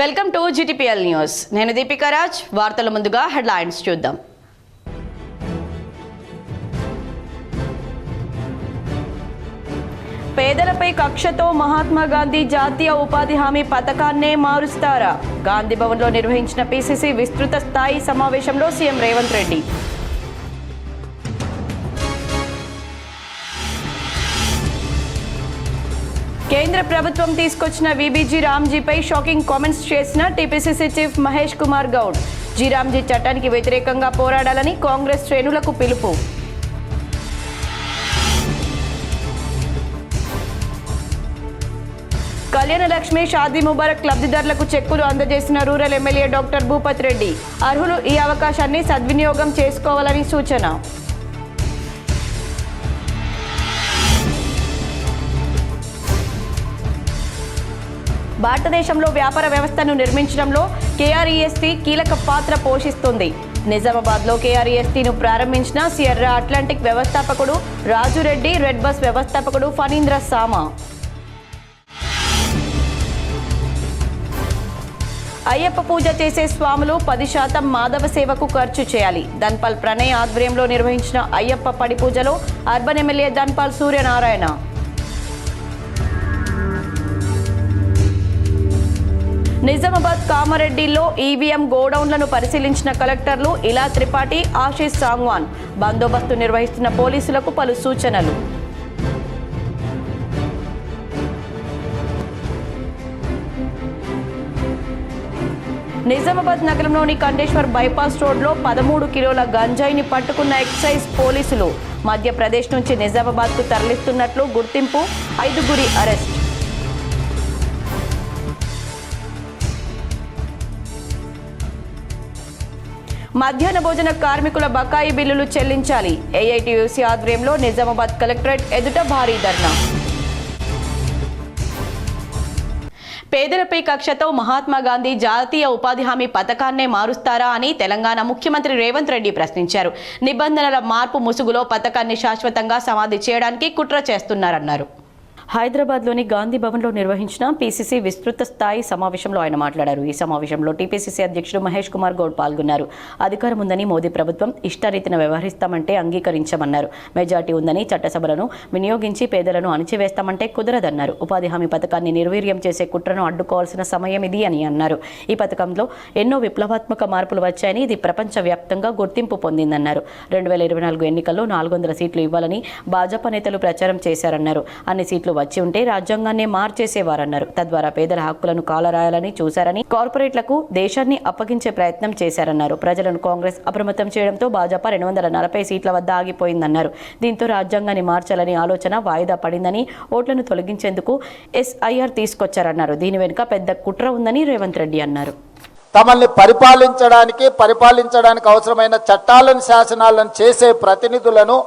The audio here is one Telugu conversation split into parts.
Welcome to GTPL news. నేను దీపికా రాజ్. వార్తల ముందుగా హెడ్లైన్స్ చూద్దాం. పేదలపై కక్షతో మహాత్మా గాంధీ జాతీయ ఉపాధి హామీ పథకాన్నే మారుస్తారా? గాంధీ భవన్లో నిర్వహించిన PCC విస్తృత స్థాయి సమావేశంలో సీఎం రేవంత్ రెడ్డి. కేంద్ర ప్రభుత్వం తీసుకొచ్చిన VBG రామ్జీపై షాకింగ్ కామెంట్స్ చేసిన TPCC చీఫ్ మహేష్ కుమార్ గౌడ్. రామ్జీ చట్టానికి వ్యతిరేకంగా పోరాడాలని కాంగ్రెస్ శ్రేణులకు పిలుపు. కళ్యాణ లక్ష్మి షాదీ ముబారక్ లబ్ధిదారులకు చెక్కులు అందజేసిన rural MLA doctor Bhupath Reddy. అర్హులు ఈ అవకాశాన్ని సద్వినియోగం చేసుకోవాలని సూచన. భారతదేశంలో వ్యాపార వ్యవస్థను నిర్మించడంలో KREST కీలక పాత్ర పోషిస్తుంది. నిజామాబాద్లో KRESTను ప్రారంభించిన సియర్రా అట్లాంటిక్ వ్యవస్థాపకుడు రాజురెడ్డి, రెడ్ బస్ వ్యవస్థాపకుడు ఫణీంద్ర సామా. అయ్యప్ప పూజ చేసే స్వాములు 10% మాధవ సేవకు ఖర్చు చేయాలి. ధన్పాల్ ప్రణయ్ ఆధ్వర్యంలో నిర్వహించిన అయ్యప్ప పడి పూజలో అర్బన్ ఎమ్మెల్యే ధన్పాల్ సూర్యనారాయణ. నిజామాబాద్ కామారెడ్డిలో EVM గోడౌన్లను పరిశీలించిన కలెక్టర్లు ఇలా త్రిపాఠి, ఆశీష్ సాంగ్వాన్. బందోబస్తు నిర్వహిస్తున్న పోలీసులకు పలు సూచనలు. నిజామాబాద్ నగరంలోని కండేశ్వర్ బైపాస్ రోడ్లో 13 కిలోల గంజాయిని పట్టుకున్న ఎక్సైజ్ పోలీసులు. మధ్యప్రదేశ్ నుంచి నిజామాబాద్కు తరలిస్తున్నట్లు గుర్తింపు. 5 అరెస్ట్. మధ్యాహ్న భోజన కార్మికుల బకాయి బిల్లులు చెల్లించాలి. AITUC ఆధ్వర్యంలో నిజామాబాద్ కలెక్టరేట్ ఎదుట భారీ ధర్నా. పేదలపై కక్షతో మహాత్మా గాంధీ జాతీయ ఉపాధి హామీ పథకాన్నే మారుస్తారా అని తెలంగాణ ముఖ్యమంత్రి రేవంత్ రెడ్డి ప్రశ్నించారు. నిబంధనల మార్పు ముసుగులో పథకాన్ని శాశ్వతంగా సమాధి చేయడానికి కుట్ర చేస్తున్నారన్నారు. హైదరాబాద్లోని గాంధీ భవన్లో నిర్వహించిన PCC విస్తృత స్థాయి సమావేశంలో ఆయన మాట్లాడారు. ఈ సమావేశంలో TPCC అధ్యక్షుడు మహేష్ కుమార్ గౌడ్ పాల్గొన్నారు. అధికారం ఉందని మోదీ ప్రభుత్వం ఇష్టారీతిన వ్యవహరిస్తామంటే అంగీకరించమన్నారు. మెజార్టీ ఉందని చట్టసభలను వినియోగించి పేదలను అణిచివేస్తామంటే కుదరదన్నారు. ఉపాధి హామీ పథకాన్ని నిర్వీర్యం చేసే కుట్రను అడ్డుకోవాల్సిన సమయం ఇది అని అన్నారు. ఈ పథకంలో ఎన్నో విప్లవాత్మక మార్పులు వచ్చాయని ఇది ప్రపంచవ్యాప్తంగా గుర్తింపు పొందిందన్నారు. 2024 ఎన్నికల్లో 400 సీట్లు ఇవ్వాలని భాజపా నేతలు ప్రచారం చేశారన్నారు. అన్ని సీట్లు వచ్చి ఉంటే రాజ్యాంగాన్ని మార్చేసేవారన్నారు. తద్వారా పేదల హక్కులను కాలరాయాలని చూశారని, కార్పొరేట్లకు దేశాన్ని అప్పగించే ప్రయత్నం చేశారన్నారు. ప్రజలను కాంగ్రెస్ అప్రమత్తం చేయడంతో భాజపా 240 సీట్ల వద్ద ఆగిపోయిందన్నారు. దీంతో రాజ్యాంగాన్ని మార్చాలని ఆలోచన వాయిదా పడిందని, ఓట్లను తొలగించేందుకు SIR తీసుకొచ్చారన్నారు. దీని వెనుక పెద్ద కుట్ర ఉందని రేవంత్ రెడ్డి అన్నారు. తమల్ని పరిపాలించడానికి అవసరమైన చట్టాలను, శాసనాలను చేసే ప్రతినిధులను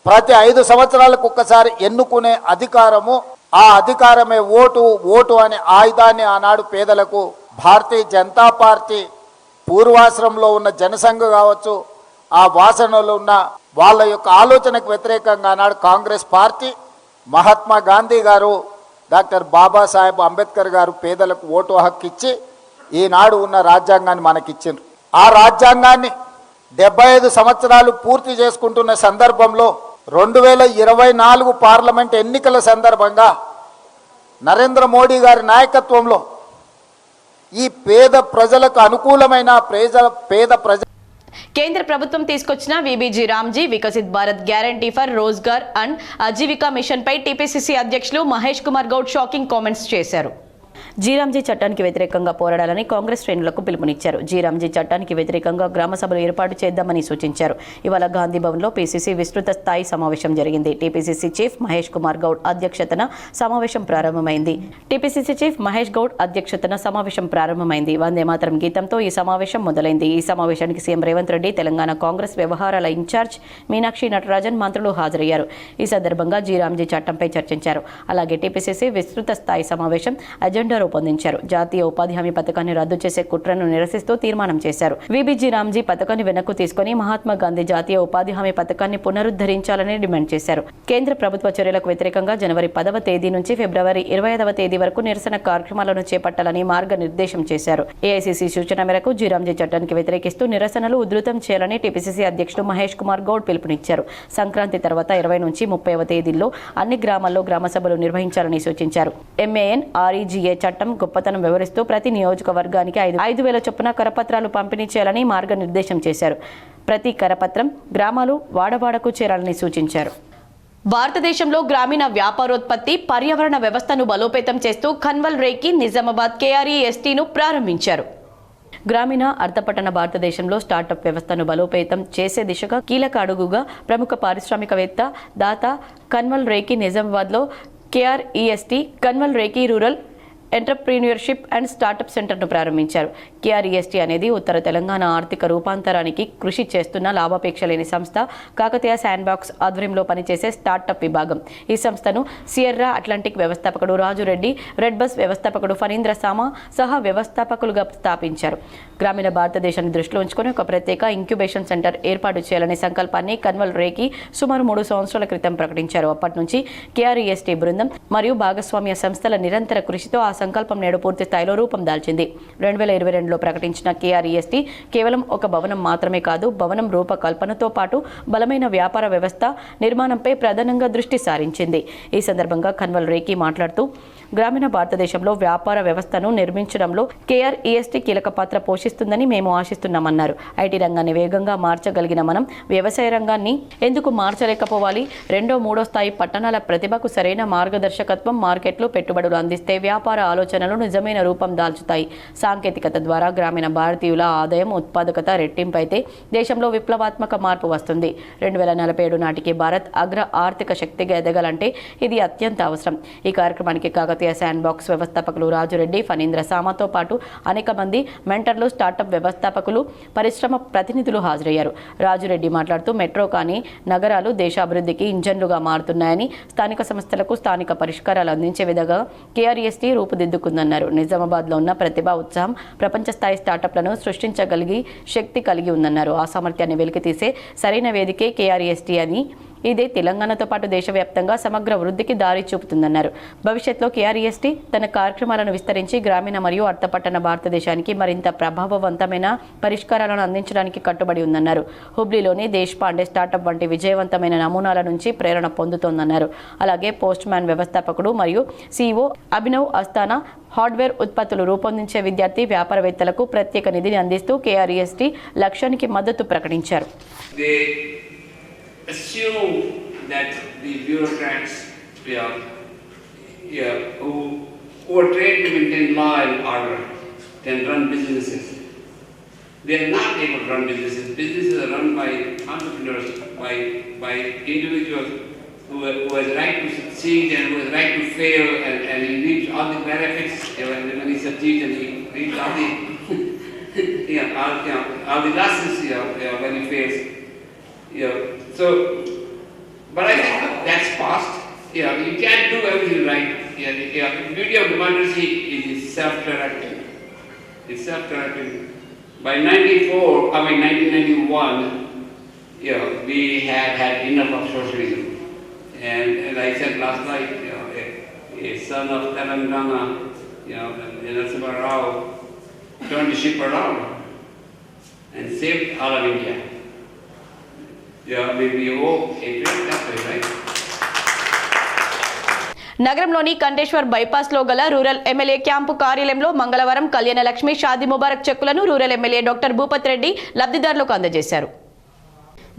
ప్రతి 5 సంవత్సరాలకు ఒక్కసారి ఎన్నుకునే అధికారము, ఆ అధికారమే ఓటు అనే ఆయుధాన్ని ఆనాడు పేదలకు భారతీయ జనతా పార్టీ పూర్వాశ్రమంలో ఉన్న జనసంఘ కావచ్చు, ఆ వాసనలో ఉన్న వాళ్ళ యొక్క ఆలోచనకు వ్యతిరేకంగా ఆనాడు కాంగ్రెస్ పార్టీ, మహాత్మా గాంధీ గారు, డాక్టర్ బాబాసాహెబ్ అంబేద్కర్ గారు పేదలకు ఓటు హక్కు ఇచ్చి ఈనాడు ఉన్న రాజ్యాంగాన్ని మనకిచ్చిండ్రు. ఆ రాజ్యాంగాన్ని 75 సంవత్సరాలు పూర్తి చేసుకుంటున్న సందర్భంలో 2024 పార్లమెంట్ ఎన్నికల సందర్భంగా నరేంద్ర మోడీ గారి నాయకత్వంలో ఈ పేద ప్రజలకు అనుకూలమైన కేంద్ర ప్రభుత్వం తీసుకొచ్చిన VBG Ramji Viksit Bharat guarantee for Rozgar and Ajeevika mission పై TPCC అధ్యక్షులు మహేష్ కుమార్ గౌడ్ షాకింగ్ కామెంట్స్ చేశారు. రామ్జీ చట్టానికి వ్యతిరేకంగా పోరాడాలని కాంగ్రెస్ శ్రేణులకు పిలుపునిచ్చారు. రామ్జీ చట్టానికి వ్యతిరేకంగా గ్రామ సభలు ఏర్పాటు చేద్దామని సూచించారు. ఇవాళ గాంధీ భవన్లో PCC విస్తృత స్థాయి సమావేశం జరిగింది. TPCC చీఫ్ మహేష్ కుమార్ గౌడ్ అధ్యక్షతన సమావేశం ప్రారంభమైంది. వందే మాతరం గీతంతో ఈ సమావేశం మొదలైంది. ఈ సమావేశానికి సీఎం రేవంత్ రెడ్డి, తెలంగాణ కాంగ్రెస్ వ్యవహారాల ఇన్ఛార్జ్ మీనాక్షి నటరాజన్, మంత్రులు హాజరయ్యారు. ఈ సందర్భంగా రామ్జీ చట్టంపై చర్చించారు. అలాగే TPCC విస్తృత స్థాయి సమావేశం అజెండా రూపొందించారు. జాతీయ ఉపాధి హామీ పథకాన్ని రద్దు చేసే కుట్రను నిరసిస్తూ తీర్మానం చేశారు. విబిజీ రామ్జీ పథకాన్ని వెనక్కు తీసుకుని మహాత్మా గాంధీ జాతీయ ఉపాధి హామీ పథకాన్ని పునరుద్ధరించాలని డిమాండ్ చేశారు. కేంద్ర ప్రభుత్వ చర్యలకు వ్యతిరేకంగా జనవరి 10వ తేదీ నుంచి ఫిబ్రవరి 25వ తేదీ వరకు నిరసన కార్యక్రమాలను చేపట్టాలని మార్గనిర్దేశం చేశారు. ఏఐసీసీ సూచన మేరకు జీరామ్జీ చట్టానికి వ్యతిరేకిస్తూ నిరసనలు ఉధృతం చేయాలని టీపీసీసీ అధ్యక్షుడు మహేష్ కుమార్ గౌడ్ పిలుపునిచ్చారు. సంక్రాంతి తర్వాత 20 నుంచి 30వ తేదీల్లో అన్ని గ్రామాల్లో గ్రామ సభలు నిర్వహించాలని సూచించారు. MANREGA చట్టం గొప్పతనం వివరిస్తూ ప్రతి నియోజకవర్గానికి 5,000 చొప్పున కరపత్రాలు పంపిణీ చేయాలని మార్గనిర్దేశం చేశారు. ప్రతి కరపత్రం గ్రామాలు వాడవాడకు చేరాలని సూచించారు. భారతదేశంలో గ్రామీణ వ్యాపారోత్పత్తి పర్యావరణ వ్యవస్థను బలోపేతం చేస్తూ కన్వల్ రేకి నిజామాబాద్ KRESTను ప్రారంభించారు. గ్రామీణ అర్ధపట్టణ భారతదేశంలో స్టార్టప్ వ్యవస్థను బలోపేతం చేసే దిశగా కీలక అడుగుగా ప్రముఖ పారిశ్రామికవేత్త దాత కన్వల్ రేకి నిజామాబాద్లో KREST Kanwal Reki rural entrepreneurship and startup సెంటర్ను ప్రారంభించారు. KREST అనేది ఉత్తర తెలంగాణ ఆర్థిక రూపాంతరానికి కృషి చేస్తున్న లాభాపేక్ష లేని సంస్థ. కాకతీయ శాండ్బాక్స్ ఆధ్వర్యంలో పనిచేసే స్టార్టప్ విభాగం. ఈ సంస్థను సియర్రా అట్లాంటిక్ వ్యవస్థాపకుడు రాజు రెడ్డి, రెడ్ బస్ వ్యవస్థాపకుడు ఫణీంద్ర సామా సహా వ్యవస్థాపకులుగా స్థాపించారు. గ్రామీణ భారతదేశాన్ని దృష్టిలో ఉంచుకొని ఒక ప్రత్యేక ఇంక్యుబేషన్ సెంటర్ ఏర్పాటు చేయాలనే సంకల్పాన్ని కన్వల్ రేకి సుమారు 3 సంవత్సరాల క్రితం ప్రకటించారు. అప్పటి నుంచి KREST బృందం మరియు భాగస్వామ్య సంస్థల నిరంతర కృషితో ఆ సంకల్పం నేడు పూర్తి స్థాయిలో రూపం దాల్చింది. 2022లో ప్రకటించిన KREST కేవలం ఒక భవనం మాత్రమే కాదు, భవనం రూపకల్పనతో పాటు బలమైన వ్యాపార వ్యవస్థ నిర్మాణంపై ప్రధానంగా దృష్టి సారించింది. ఈ సందర్భంగా కన్వల్ రేకి మాట్లాడుతూ గ్రామీణ భారతదేశంలో వ్యాపార వ్యవస్థను నిర్మించడంలో KREST కీలక పాత్ర పోషిస్తుందని మేము ఆశిస్తున్నామన్నారు. ఐటీ రంగాన్ని వేగంగా మార్చగలిగిన మనం వ్యవసాయ రంగాన్ని ఎందుకు మార్చలేకపోవాలి? 2, 3 స్థాయి పట్టణాల ప్రతిభకు సరైన మార్గదర్శకత్వం, మార్కెట్లు, పెట్టుబడులు అందిస్తే వ్యాపార ఆలోచనలు నిజమైన రూపం దాల్చుతాయి. సాంకేతికత ద్వారా గ్రామీణ భారతీయుల ఆదాయం, ఉత్పాదకత రెట్టింపు అయితే దేశంలో విప్లవాత్మక మార్పు వస్తుంది. 2047 నాటికి భారత్ అగ్ర ఆర్థిక శక్తిగా ఎదగాలంటే ఇది అత్యంత అవసరం. ఈ కార్యక్రమానికి కాకతీయ శాండ్బాక్స్ వ్యవస్థాపకులు రాజురెడ్డి, ఫణీంద్ర సామాతో పాటు అనేక మంది మెంటర్లు, స్టార్టప్ వ్యవస్థాపకులు, పరిశ్రమ ప్రతినిధులు హాజరయ్యారు. రాజురెడ్డి మాట్లాడుతూ మెట్రో కానీ నగరాలు దేశాభివృద్ధికి ఇంజన్లుగా మారుతున్నాయని, స్థానిక సంస్థలకు స్థానిక పరిష్కారాలు అందించే విధంగా KREST రూపుదిద్దుకుందన్నారు. నిజామాబాద్లో ఉన్న ప్రతిభ, ఉత్సాహం ప్రపంచ స్థాయి స్టార్టప్లను సృష్టించగలిగి శక్తి కలిగి ఉందన్నారు. ఆ సామర్థ్యాన్ని వెలికితీసే సరైన వేదికే KREST అని, ఇదే తెలంగాణతో పాటు దేశవ్యాప్తంగా సమగ్ర వృద్ధికి దారి చూపుతుందన్నారు. భవిష్యత్తులో KREST తన కార్యక్రమాలను విస్తరించి గ్రామీణ మరియు అర్ధపట్టణ భారతదేశానికి మరింత ప్రభావవంతమైన పరిష్కారాలను అందించడానికి కట్టుబడి ఉందన్నారు. హుబ్లీలోని దేశ్ పాండే స్టార్టప్ వంటి విజయవంతమైన నమూనాల నుంచి ప్రేరణ పొందుతోందన్నారు. అలాగే పోస్ట్ మ్యాన్ వ్యవస్థాపకుడు మరియు CEO అభినవ్ అస్తానా హార్డ్వేర్ ఉత్పత్తులు రూపొందించే విద్యార్థి వ్యాపారవేత్తలకు ప్రత్యేక నిధిని అందిస్తూ KREST లక్ష్యానికి మద్దతు ప్రకటించారు. Assume that the bureaucrats who are trained to maintain law and order can run businesses. They are not able to run businesses. Businesses are run by entrepreneurs, by individuals who has right to succeed and who has right to fail, and he reaps all the benefits when he succeeds, and he reaps all the all the losses when he fails. So, but I think that's past. You can't do everything right. The beauty of democracy is it's self-correcting. It's self-correcting. By 1991, we had enough of socialism. And I said last night, a son of Telangana, Narasimha Rao, turned the ship around and saved all of India. We owe a great debt, right? నగరంలోని కంటేశ్వర్ బైపాస్ లో గల రూరల్ ఎమ్మెల్యే క్యాంపు కార్యాలయంలో మంగళవారం కళ్యాణ లక్ష్మి షాదీ ముబారక్ చెక్కులను rural MLA doctor Bhupath Reddy లబ్ధిదారులకు అందజేశారు.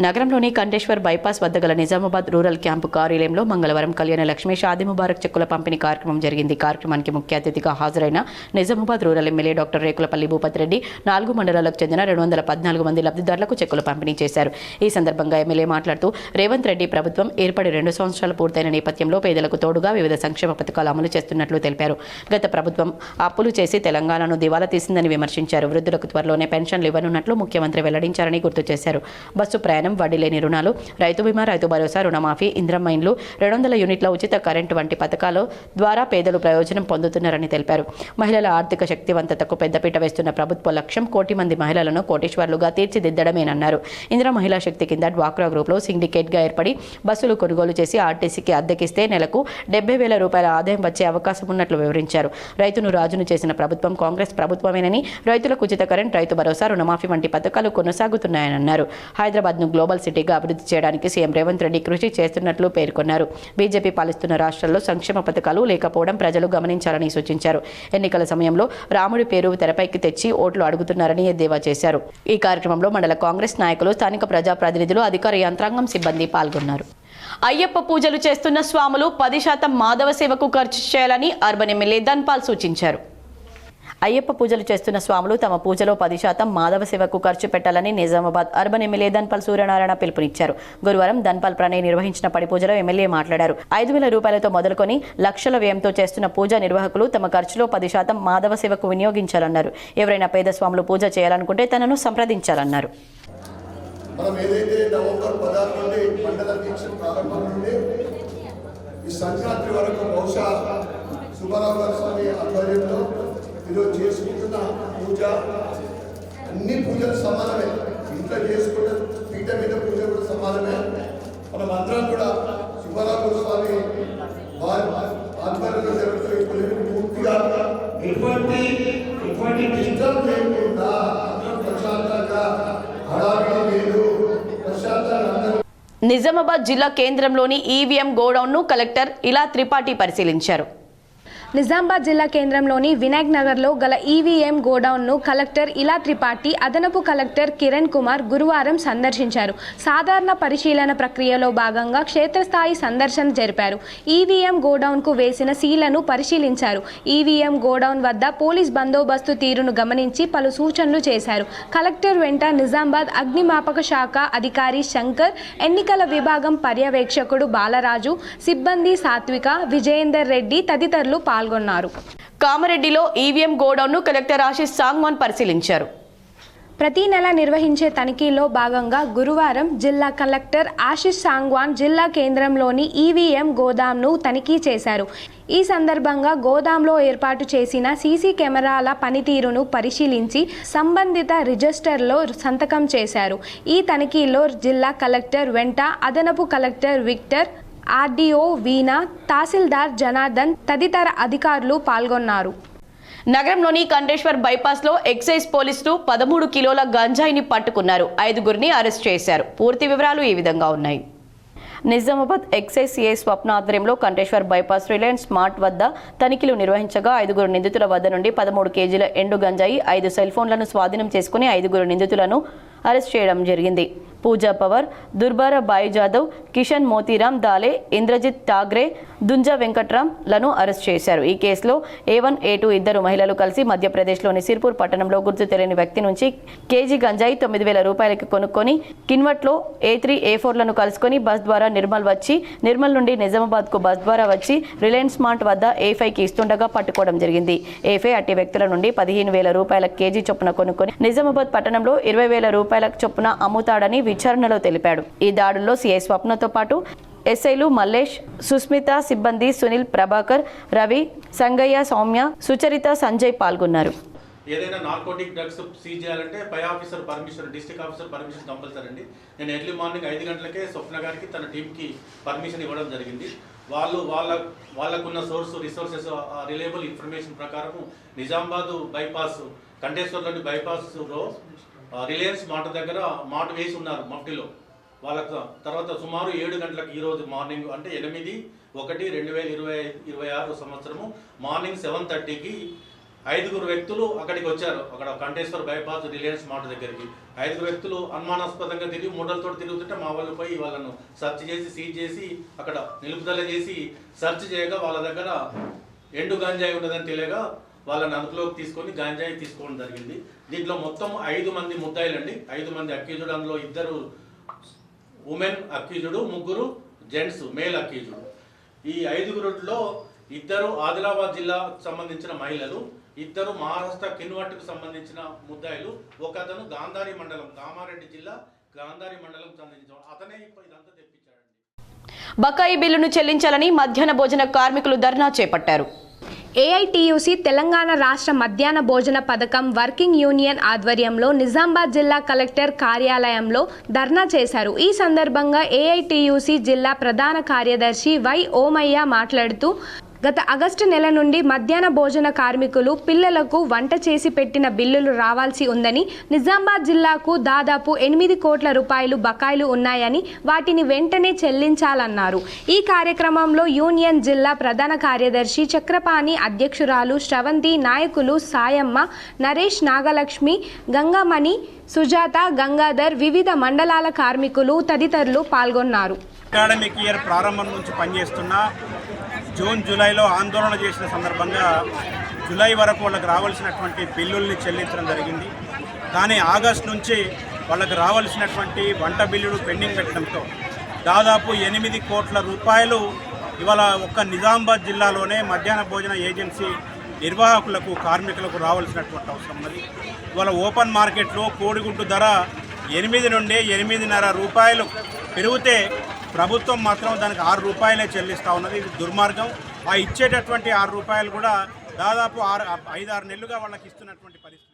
నగరంలోని కంటేశ్వర్ బైపాస్ వద్ద గల నిజామాబాద్ రూరల్ క్యాంపు కార్యాలయంలో మంగళవారం కళ్యాణ లక్ష్మి షాదీ ముబారక్ చెక్కుల పంపిణీ కార్యక్రమం జరిగింది. కార్యక్రమానికి ముఖ్య అతిథిగా హాజరైన Nizamabad rural MLA doctor Rekulapalli Bhupath Reddy 4 మండలాలకు చెందిన 214 మంది లబ్ధిదారులకు చెక్కులు పంపిణీ చేశారు. ఈ సందర్భంగా ఎమ్మెల్యే మాట్లాడుతూ రేవంత్ రెడ్డి ప్రభుత్వం ఏర్పడి 2 సంవత్సరాలు పూర్తయిన నేపథ్యంలో పేదలకు తోడుగా వివిధ సంక్షేమ పథకాలు అమలు చేస్తున్నట్లు తెలిపారు. గత ప్రభుత్వం అప్పులు చేసి తెలంగాణను దివాలా తీసిందని విమర్శించారు. వృద్ధులకు త్వరలోనే పెన్షన్లు ఇవ్వనున్నట్లు ముఖ్యమంత్రి వెల్లడించారని గుర్తు చేశారు. బస్సు ప్రయాణం ధాన్యం, వడ్డీ లేని రుణాలు, రైతు బీమా, రైతు భరోసా, రుణమాఫీ, ఇంద్రమ్మ ఇండ్లు, 200 యూనిట్ల ఉచిత కరెంటు వంటి పథకాల ద్వారా పేదలు ప్రయోజనం పొందుతున్నారని తెలిపారు. మహిళల ఆర్థిక శక్తివంతతకు పెద్దపీట వేస్తున్న ప్రభుత్వ లక్ష్యం కోటి మంది మహిళలను కోటీశ్వర్లుగా తీర్చిదిద్దడమేనన్నారు. ఇందిరా మహిళా శక్తి కింద డ్వాక్రా గ్రూప్లో సిండికేట్గా ఏర్పడి బస్సులు కొనుగోలు చేసి ఆర్టీసీకి అద్దెకిస్తే నెలకు 70,000 రూపాయల ఆదాయం వచ్చే అవకాశం ఉన్నట్లు వివరించారు. రైతును రాజును చేసిన ప్రభుత్వం కాంగ్రెస్ ప్రభుత్వమేనని, రైతులకు ఉచిత కరెంట్, రైతు భరోసా, రుణమాఫీ వంటి పథకాలు కొనసాగుతున్నాయని అన్నారు. హైదరాబాద్ను గ్లోబల్ సిటీగా అభివృద్ధి చేయడానికి సీఎం రేవంత్ రెడ్డి కృషి చేస్తున్నట్లు పేర్కొన్నారు. బీజేపీ పాలిస్తున్న రాష్ట్రాల్లో సంక్షేమ పథకాలు లేకపోవడం ప్రజలు గమనించాలని సూచించారు. ఎన్నికల సమయంలో రాముడి పేరు తెరపైకి తెచ్చి ఓట్లు అడుగుతున్నారని ఎద్దేవా చేశారు. ఈ కార్యక్రమంలో మండల కాంగ్రెస్ నాయకులు, స్థానిక ప్రజాప్రతినిధులు, అధికార యంత్రాంగం, సిబ్బంది పాల్గొన్నారు. అయ్యప్ప పూజలు చేస్తున్న స్వాములు 10% మాధవ సేవకు ఖర్చు చేయాలని అర్బన్ ఎమ్మెల్యే ధన్పాల్ సూచించారు. అయ్యప్ప పూజలు చేస్తున్న స్వాములు తమ పూజలో 10% మాధవ సేవకు ఖర్చు పెట్టాలని నిజామాబాద్ అర్బన్ ఎమ్మెల్యే ధన్పాల్ సూర్యనారాయణ పిలుపునిచ్చారు. గురువారం ధన్పాల్ ప్రణయ్ నిర్వహించిన పడి పూజలో ఎమ్మెల్యే మాట్లాడారు. 5,000 రూపాయలతో మొదలుకొని లక్షల వ్యయంతో చేస్తున్న పూజా నిర్వాహకులు తమ ఖర్చులో 10% మాధవ సేవకు వినియోగించాలన్నారు. ఎవరైనా పేద స్వాములు పూజ చేయాలనుకుంటే తనను సంప్రదించాలన్నారు. మనం ఏదైతే నవంబర్ 16 నుండి మండల దీక్ష ప్రారంభం నుండి ఈ సంక్రాంతి వరకు బహుశా సుబ్బారావు స్వామి ఆధ్వర్యంలో ఈరోజు చేసుకుంటున్న పూజ అన్ని పూజలు సమానమే. ఇంట్లో చేసుకుంటే పీఠ మీద పూజ కూడా సమానమే. మనం అందరం కూడా సుబ్బారావు స్వామి వారి ఆధ్వర్యంలో జరుగుతున్న ఈ పూజలు పూర్తిగా ఎటువంటి డిస్టర్బ్ లేకుండా అందరం ప్రశాంతంగా నిజామాబాద్ జిల్లా కేంద్రంలోని ఈవీఎం గోడౌన్ను కలెక్టర్ ఇలా త్రిపాఠి పరిశీలించారు. నిజామాబాద్ జిల్లా కేంద్రంలోని వినాయక్ నగర్లో గల ఈవీఎం గోడౌన్ను కలెక్టర్ ఇలా త్రిపాఠి, అదనపు కలెక్టర్ కిరణ్ కుమార్ గురువారం సందర్శించారు. సాధారణ పరిశీలన ప్రక్రియలో భాగంగా క్షేత్రస్థాయి సందర్శన జరిపారు. ఈవీఎం గోడౌన్కు వేసిన సీలను పరిశీలించారు. ఈవీఎం గోడౌన్ వద్ద పోలీస్ బందోబస్తు తీరును గమనించి పలు సూచనలు చేశారు. కలెక్టర్ వెంట నిజామాబాద్ అగ్నిమాపక శాఖ అధికారి శంకర్, ఎన్నికల విభాగం పర్యవేక్షకుడు బాలరాజు, సిబ్బంది సాత్విక, విజయేందర్ రెడ్డి తదితరులు పాల్గొన్నారు. కామారెడ్డిలో ఈవీఎం గోడౌన్ను కలెక్టర్ ఆశీష్ సాంగ్వాన్ పరిశీలించారు. ప్రతి నెల నిర్వహించే తనిఖీలో భాగంగా గురువారం జిల్లా కలెక్టర్ ఆశీష్ సాంగ్వాన్ జిల్లా కేంద్రంలోని ఈవీఎం గోదాంను తనిఖీ చేశారు. ఈ సందర్భంగా గోదాంలో ఏర్పాటు చేసిన సీసీ కెమెరాల పనితీరును పరిశీలించి సంబంధిత రిజిస్టర్లో సంతకం చేశారు. ఈ తనిఖీలో జిల్లా కలెక్టర్ వెంట అదనపు కలెక్టర్ విక్టర్, ఆర్డీఓ వీణా, తహసీల్దార్ జనార్దన్ తదితర అధికారులు పాల్గొన్నారు. నగరంలోని కంటేశ్వర్ బైపాస్లో ఎక్సైజ్ పోలీసులు 13 కిలోల గంజాయిని పట్టుకున్నారు. 5గురిని అరెస్ట్ చేశారు. పూర్తి వివరాలు ఈ విధంగా ఉన్నాయి. నిజామాబాద్ ఎక్సైజ్ సిఐ స్వప్న ఆధ్వర్యంలో కంటేశ్వర్ బైపాస్ రిలయన్స్ మార్ట్ వద్ద తనిఖీలు నిర్వహించగా 5గురు నిందితుల వద్ద నుండి 13 కేజీల ఎండు గంజాయి, 5 సెల్ ఫోన్లను స్వాధీనం చేసుకుని 5గురు నిందితులను అరెస్ట్ చేయడం జరిగింది. పూజా పవర్, దుర్బార బాయి జాదవ్, కిషన్ మోతీరామ్ దాలే, ఇంద్రజిత్ ఠాగ్రే, దుంజా వెంకట్రామ్ లను అరెస్ట్ చేశారు. ఈ కేసులో A1, A2 ఇద్దరు మహిళలు కలిసి మధ్యప్రదేశ్లోని సిర్పూర్ పట్టణంలో గుర్తు తెలియని వ్యక్తి నుంచి కేజీ గంజాయి 9,000 రూపాయలకి కొనుక్కొని కిన్వట్లో A3, A4లను కలుసుకొని బస్ ద్వారా నిర్మల్ వచ్చి, నిర్మల్ నుండి నిజామాబాద్కు బస్ ద్వారా వచ్చి రిలయన్స్ మార్ట్ వద్ద A5కి ఇస్తుండగా పట్టుకోవడం జరిగింది. A5 అట్టి వ్యక్తుల నుండి 15,000 రూపాయల కేజీ చొప్పున కొనుక్కొని నిజామాబాద్ పట్టణంలో 20,000 రూపాయల చొప్పున అమ్ముతాడని విచారణలో తెలిపాడు. ఈ దాడుల్లో సిఐ స్వప్నతో పాటు ఎస్ఐలు మల్లేష్, సుస్మిత, సిబ్బంది సునీల్, ప్రభాకర్, రవి, సంగయ్య, సౌమ్య, సుచరిత, సంజయ్ పాల్గొన్నారు. ఏదైనా నార్కోటిక్ డ్రగ్స్ సీజ్ చేయాలంటే పై officer permission, district officer permission compulsory అండి. నేను ఎర్లీ మార్నింగ్ 5 గంటలకే స్వప్న గారికి తన టీంకి పర్మిషన్ ఇవ్వడం జరిగింది. వాళ్ళకున్న రిసోర్సెస్ రిలయబుల్ ఇన్ఫర్మేషన్ ప్రకారం నిజామాబాద్ బైపాస్, కంటేశ్వర్లోని బైపాస్లో రిలయన్స్ మార్ట్ దగ్గర మార్ట్ వేసి ఉన్నారు మఫ్టీలో. వాళ్ళకు తర్వాత సుమారు 7 గంటలకు ఈరోజు మార్నింగ్ అంటే 8/1/2026 సంవత్సరము మార్నింగ్ 7:30కి 5గురు వ్యక్తులు అక్కడికి వచ్చారు. అక్కడ కంటేశ్వర్ బైపాస్ రిలయన్స్ మార్ట్ దగ్గరికి 5గురు వ్యక్తులు అనుమానాస్పదంగా తిరిగి మూడలతో తిరుగుతుంటే మా వాళ్ళు పోయి వాళ్ళను సెర్చ్ చేసి సీజ్ చేసి అక్కడ నిలుపుదల చేసి సెర్చ్ చేయగా వాళ్ళ దగ్గర ఎండు గంజాయి ఉన్నదని తెలియగా వాళ్ళని అదుపులోకి తీసుకొని గంజాయి తీసుకోవడం జరిగింది. దీంట్లో మొత్తం 5 మంది ముద్దాయిలండి, 5 మంది అక్యూజుడు. అందులో 2 women accused, 3 gents male accused. ఈ 5గురులో 2 ఆదిలాబాద్ జిల్లాకు సంబంధించిన మహిళలు, 2 మహారాష్ట్ర కిన్వట్కు సంబంధించిన ముద్దాయిలు, ఒకతను గాంధారి మండలం కామారెడ్డి జిల్లా గాంధారి మండలం సంబంధించిన అతనే ఇదంతా తెప్పించాడండి. బకాయి బిల్లును చెల్లించాలని మధ్యాహ్న భోజన కార్మికులు ధర్నా చేపట్టారు. ఏఐటియుసి తెలంగాణ రాష్ట్ర మధ్యాహ్న భోజన పథకం వర్కింగ్ యూనియన్ ఆధ్వర్యంలో నిజామాబాద్ జిల్లా కలెక్టర్ కార్యాలయంలో ధర్నా చేశారు. ఈ సందర్భంగా ఏఐటియుసి జిల్లా ప్రధాన కార్యదర్శి వై ఓమయ్య మాట్లాడుతూ గత ఆగస్టు నెల నుండి మధ్యాహ్న భోజన కార్మికులు పిల్లలకు వంట చేసి పెట్టిన బిల్లులు రావాల్సి ఉందని, నిజామాబాద్ జిల్లాకు దాదాపు 8 కోట్ల రూపాయలు బకాయిలు ఉన్నాయని వాటిని వెంటనే చెల్లించాలన్నారు. ఈ కార్యక్రమంలో యూనియన్ జిల్లా ప్రధాన కార్యదర్శి చక్రపాణి, అధ్యక్షురాలు శ్రవంతి, నాయకులు సాయమ్మ, నరేష్, నాగలక్ష్మి, గంగమణి, సుజాత, గంగాధర్, వివిధ మండలాల కార్మికులు తదితరులు పాల్గొన్నారు. అకాడమిక్ ఇయర్ ప్రారంభం నుంచి పనిచేస్తున్న జూన్ జూలైలో ఆందోళన చేసిన సందర్భంగా జూలై వరకు వాళ్ళకి రావాల్సినటువంటి బిల్లుల్ని చెల్లించడం జరిగింది. కానీ ఆగస్టు నుంచి వాళ్ళకి రావాల్సినటువంటి వంట బిల్లులు పెండింగ్ పెట్టడంతో దాదాపు 8 కోట్ల రూపాయలు ఇవాళ ఒక్క నిజామాబాద్ జిల్లాలోనే మధ్యాహ్న భోజన ఏజెన్సీ నిర్వాహకులకు కార్మికులకు రావాల్సినటువంటి అవసరం ఉన్నది. ఇవాళ ఓపెన్ మార్కెట్లో కోడిగుడ్డు ధర 8 నుండి 8.5 రూపాయలు పెరిగితే ప్రభుత్వం మాత్రం దానికి 6 రూపాయలే చెల్లిస్తూ ఉన్నది. ఇది దుర్మార్గం. ఆ ఇచ్చేటటువంటి 6 రూపాయలు కూడా దాదాపు 5-6 నెలలుగా వాళ్ళకి ఇస్తున్నటువంటి పరిస్థితి.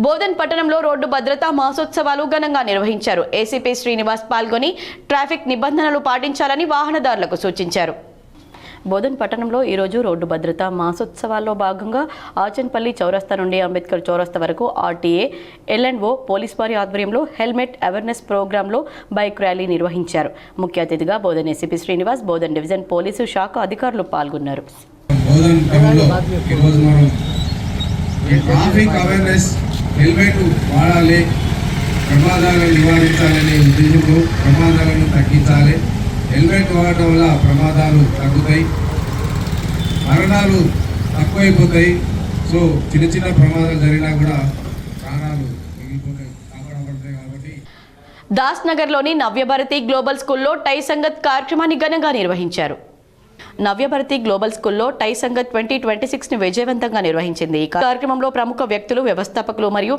బోధన్ పట్టణంలో రోడ్డు భద్రతా మాసోత్సవాలు ఘనంగా నిర్వహించారు. ఏసీపీ శ్రీనివాస్ పాల్గొని ట్రాఫిక్ నిబంధనలు పాటించాలని వాహనదారులకు సూచించారు. బోధన్ పట్టణంలో ఈరోజు రోడ్డు భద్రతా మాసోత్సవాల్లో భాగంగా ఆచన్పల్లి చౌరస్తా నుండి అంబేద్కర్ చౌరస్తా వరకు ఆర్టీఏ, ఎల్ఎండ్ఓ పోలీస్ వారి ఆధ్వర్యంలో హెల్మెట్ అవేర్నెస్ ప్రోగ్రాంలో బైక్ ర్యాలీ నిర్వహించారు. ముఖ్య అతిథిగా Bodhan ACP Srinivas, Bodhan division police శాఖ అధికారులు పాల్గొన్నారు. హెల్మెట్ వాడాలి, ప్రమాదాలను నివారించాలనే ఉద్దేశంతో ప్రమాదాలను తగ్గించాలి. హెల్మెట్ వాడటం వల్ల ప్రమాదాలు తగ్గుతాయి, మరణాలు తక్కువైపోతాయి. సో చిన్న చిన్న ప్రమాదాలు జరిగినా కూడా ప్రాణాలు మిగిలిపోతాయి, కాపాడబడతాయి. కాబట్టి దాస్ నగర్లోని నవ్యభారతి గ్లోబల్ స్కూల్లో టై సంగత్ కార్యక్రమాన్ని ఘనంగా నిర్వహించారు. నవ్యభారతి గ్లోబల్ స్కూల్లో టై సంగత్ 2026ని విజయవంతంగా నిర్వహించింది. ఈ కార్యక్రమంలో ప్రముఖ వ్యక్తులు, వ్యవస్థాపకులు మరియు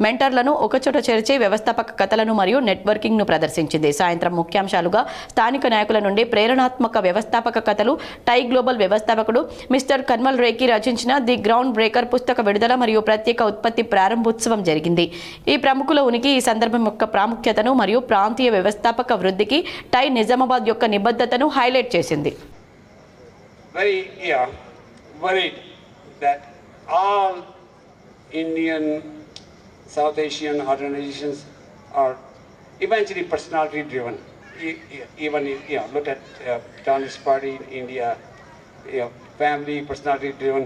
మెంటర్లను ఒకచోట చేర్చి వ్యవస్థాపక కథలను మరియు నెట్వర్కింగ్ను ప్రదర్శించింది. సాయంత్రం ముఖ్యాంశాలుగా స్థానిక నాయకుల నుండి ప్రేరణాత్మక వ్యవస్థాపక కథలు, టై గ్లోబల్ వ్యవస్థాపకుడు మిస్టర్ కన్మల్ రేకి రచించిన ది గ్రౌండ్ బ్రేకర్ పుస్తక విడుదల మరియు ప్రత్యేక ఉత్పత్తి ప్రారంభోత్సవం జరిగింది. ఈ ప్రముఖుల ఉనికి ఈ సందర్భం యొక్క ప్రాముఖ్యతను మరియు ప్రాంతీయ వ్యవస్థాపక వృద్ధికి టై నిజామాబాద్ యొక్క నిబద్ధతను హైలైట్ చేసింది. Worried that all Indian, South Asian organizations are eventually personality driven. Even look at Communist Party in India, family personality driven.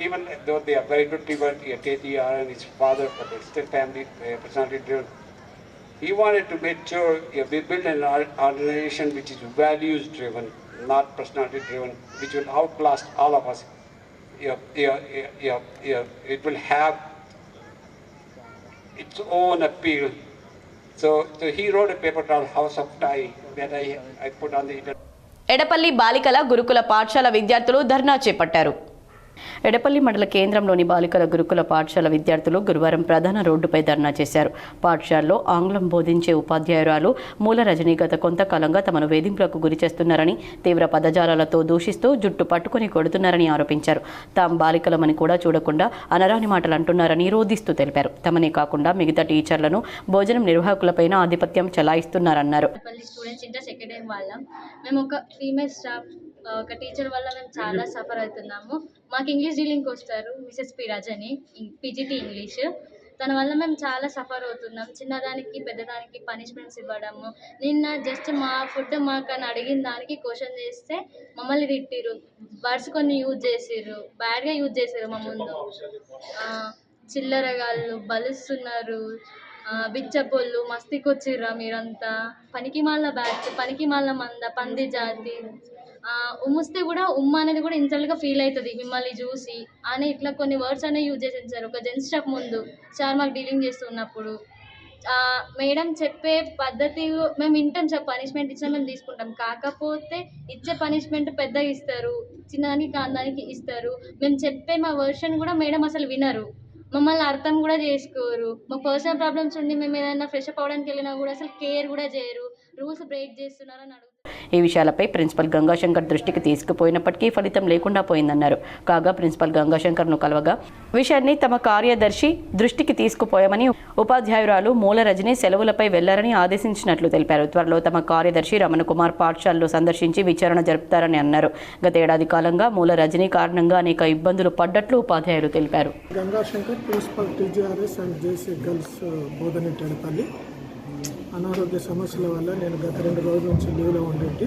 Even though they are very good people, KTR and his father, but they're still family personality driven. He wanted to make sure we build an organization which is values driven, not personality driven, which will outlast all of us. It will have its own appeal. So he wrote a paper called House of Thai that I put on the internet. Edapalli బాలికల గురుకుల పాఠశాల విద్యార్థులు ధర్నా చేపట్టారు. ఎడపల్లి మండల కేంద్రంలోని బాలికల గురుకుల పాఠశాల విద్యార్థులు గురువారం ప్రధాన రోడ్డుపై ధర్నా చేశారు. పాఠశాలలో ఆంగ్లం బోధించే ఉపాధ్యాయురాలు మూల రజని గత కొంతకాలంగా తమను వేధింపులకు గురి చేస్తున్నారని, తీవ్ర పదజాలాలతో దూషిస్తూ జుట్టు పట్టుకుని కొడుతున్నారని ఆరోపించారు. తాము బాలికలమని కూడా చూడకుండా అనరాని మాటలు అంటున్నారని రోధిస్తూ తెలిపారు. తమనే కాకుండా మిగతా టీచర్లను భోజనం నిర్వాహకులపైన ఆధిపత్యం చెలాయిస్తున్నారన్నారు. ఒక టీచర్ వల్ల మేము చాలా సఫర్ అవుతున్నాము. మాకు ఇంగ్లీష్ డీలింగ్కి వస్తారు Mrs P Rajani, PGT English. తన వల్ల మేము చాలా సఫర్ అవుతున్నాం. చిన్నదానికి పెద్దదానికి పనిష్మెంట్స్ ఇవ్వడము. నిన్న జస్ట్ మా ఫుడ్ మాకు అడిగిన దానికి క్వశ్చన్ చేస్తే మమ్మల్ని తిట్టిరు, వర్డ్స్ కొన్ని యూజ్ చేసిర్రు, బ్యాడ్గా యూజ్ చేసారు మా ముందు. చిల్లరగాళ్ళు బలుస్తున్నారు, బిచ్చపోళ్ళు, మస్తికొచ్చిర్రా మీరంతా, పనికి మాల బ్యాచ్, పనికి మాల మంద, పంది జాతి, ఉమ్ముస్తే కూడా ఉమ్మ అనేది కూడా ఇన్సల్ట్గా ఫీల్ అవుతుంది మిమ్మల్ని చూసి అని ఇట్లా కొన్ని వర్డ్స్ అనేవి యూజ్ చేసింది సార్. ఒక జెంట్స్ స్టాఫ్ ముందు సార్ మాకు డీలింగ్ చేస్తున్నప్పుడు మేడం చెప్పే పద్ధతి మేము వింటాం సార్. పనిష్మెంట్ ఇచ్చినా మేము తీసుకుంటాం, కాకపోతే ఇచ్చే పనిష్మెంట్ పెద్దగా ఇస్తారు, చిన్నదానికి కాందానికి ఇస్తారు. మేము చెప్పే మా వర్షన్ కూడా మేడం అసలు వినరు. మమ్మల్ని అర్థం కూడా చేసుకోరు. మా పర్సనల్ ప్రాబ్లమ్స్ ఉండి మేము ఏదైనా ఫ్రెష్ అప్ అవ్వడానికి వెళ్ళినా కూడా అసలు కేర్ కూడా చేయరు. రూల్స్ బ్రేక్ చేస్తున్నారని అడుగుతారు. ఈ విషయాలపై ప్రిన్సిపల్ గంగాశంకర్ దృష్టికి తీసుకుపోయినప్పటికీ ఫలితం లేకుండా పోయిందన్నారు. కాగా ప్రిన్సిపల్ గంగాశంకర్ను కలవగా విషయాన్ని తమ కార్యదర్శి దృష్టికి తీసుకుపోయామని, ఉపాధ్యాయురాలు మూల రజని సెలవులపై వెళ్లారని ఆదేశించినట్లు తెలిపారు. త్వరలో తమ కార్యదర్శి రమణ కుమార్ పాఠశాలలో సందర్శించి విచారణ జరుపుతారని అన్నారు. గత ఏడాది కాలంగా మూల రజని కారణంగా అనేక ఇబ్బందులు పడ్డట్లు ఉపాధ్యాయులు తెలిపారు. Gangashankar principal TGRS and JC girls Bodhani Tedapalli. అనారోగ్య సమస్యల వల్ల నేను గత 2 రోజుల నుంచి లీవ్లో ఉండేటి.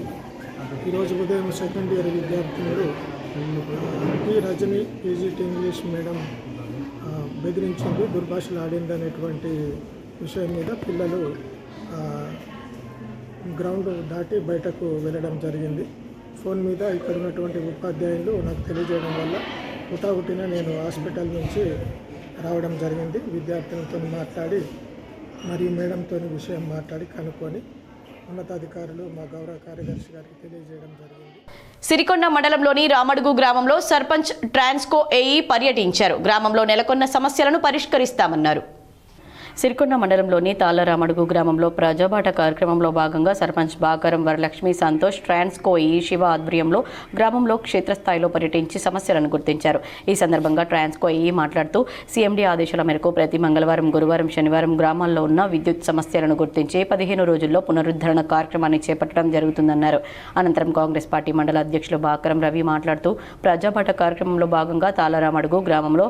ఈరోజు ఉదయం సెకండ్ ఇయర్ విద్యార్థినుడు P Rajani PGT English madam బెదిరించింది, దుర్భాషలు ఆడింది అనేటువంటి విషయం మీద పిల్లలు గ్రౌండ్ దాటి బయటకు వెళ్ళడం జరిగింది. ఫోన్ మీద ఇక్కడ ఉన్నటువంటి ఉపాధ్యాయులు నాకు తెలియజేయడం వల్ల హుటాహుటిన నేను హాస్పిటల్ నుంచి రావడం జరిగింది. విద్యార్థులతో మాట్లాడి మరియు మేడంతో విషయం మాట్లాడి కనుక్కొని ఉన్నతాధికారులు మా గౌరవ కార్యదర్శి గారికి తెలియజేయడం జరిగింది. సిరికొండ మండలంలోని రామడుగు గ్రామంలో సర్పంచ్ ట్రాన్స్కో ఏఈ పర్యటించారు. గ్రామంలో నెలకొన్న సమస్యలను పరిష్కరిస్తామన్నారు. సిరికొండ మండలంలోని తాళ్లరామడుగు గ్రామంలో ప్రజాబాట కార్యక్రమంలో భాగంగా సర్పంచ్ బాకారం వరలక్ష్మి సంతోష్ ట్రాన్స్కో ఈ శివ ఆధ్వర్యంలో గ్రామంలో క్షేత్రస్థాయిలో పర్యటించి సమస్యలను గుర్తించారు. ఈ సందర్భంగా ట్రాన్స్కో ఈ మాట్లాడుతూ సీఎండీ ఆదేశాల మేరకు ప్రతి మంగళవారం, గురువారం, శనివారం గ్రామాల్లో ఉన్న విద్యుత్ సమస్యలను గుర్తించి 15 రోజుల్లో పునరుద్ధరణ కార్యక్రమాన్ని చేపట్టడం జరుగుతుందన్నారు. అనంతరం కాంగ్రెస్ పార్టీ మండల అధ్యక్షులు బాకారం రవి మాట్లాడుతూ ప్రజాబాట కార్యక్రమంలో భాగంగా తాళ్లరామడుగు గ్రామంలో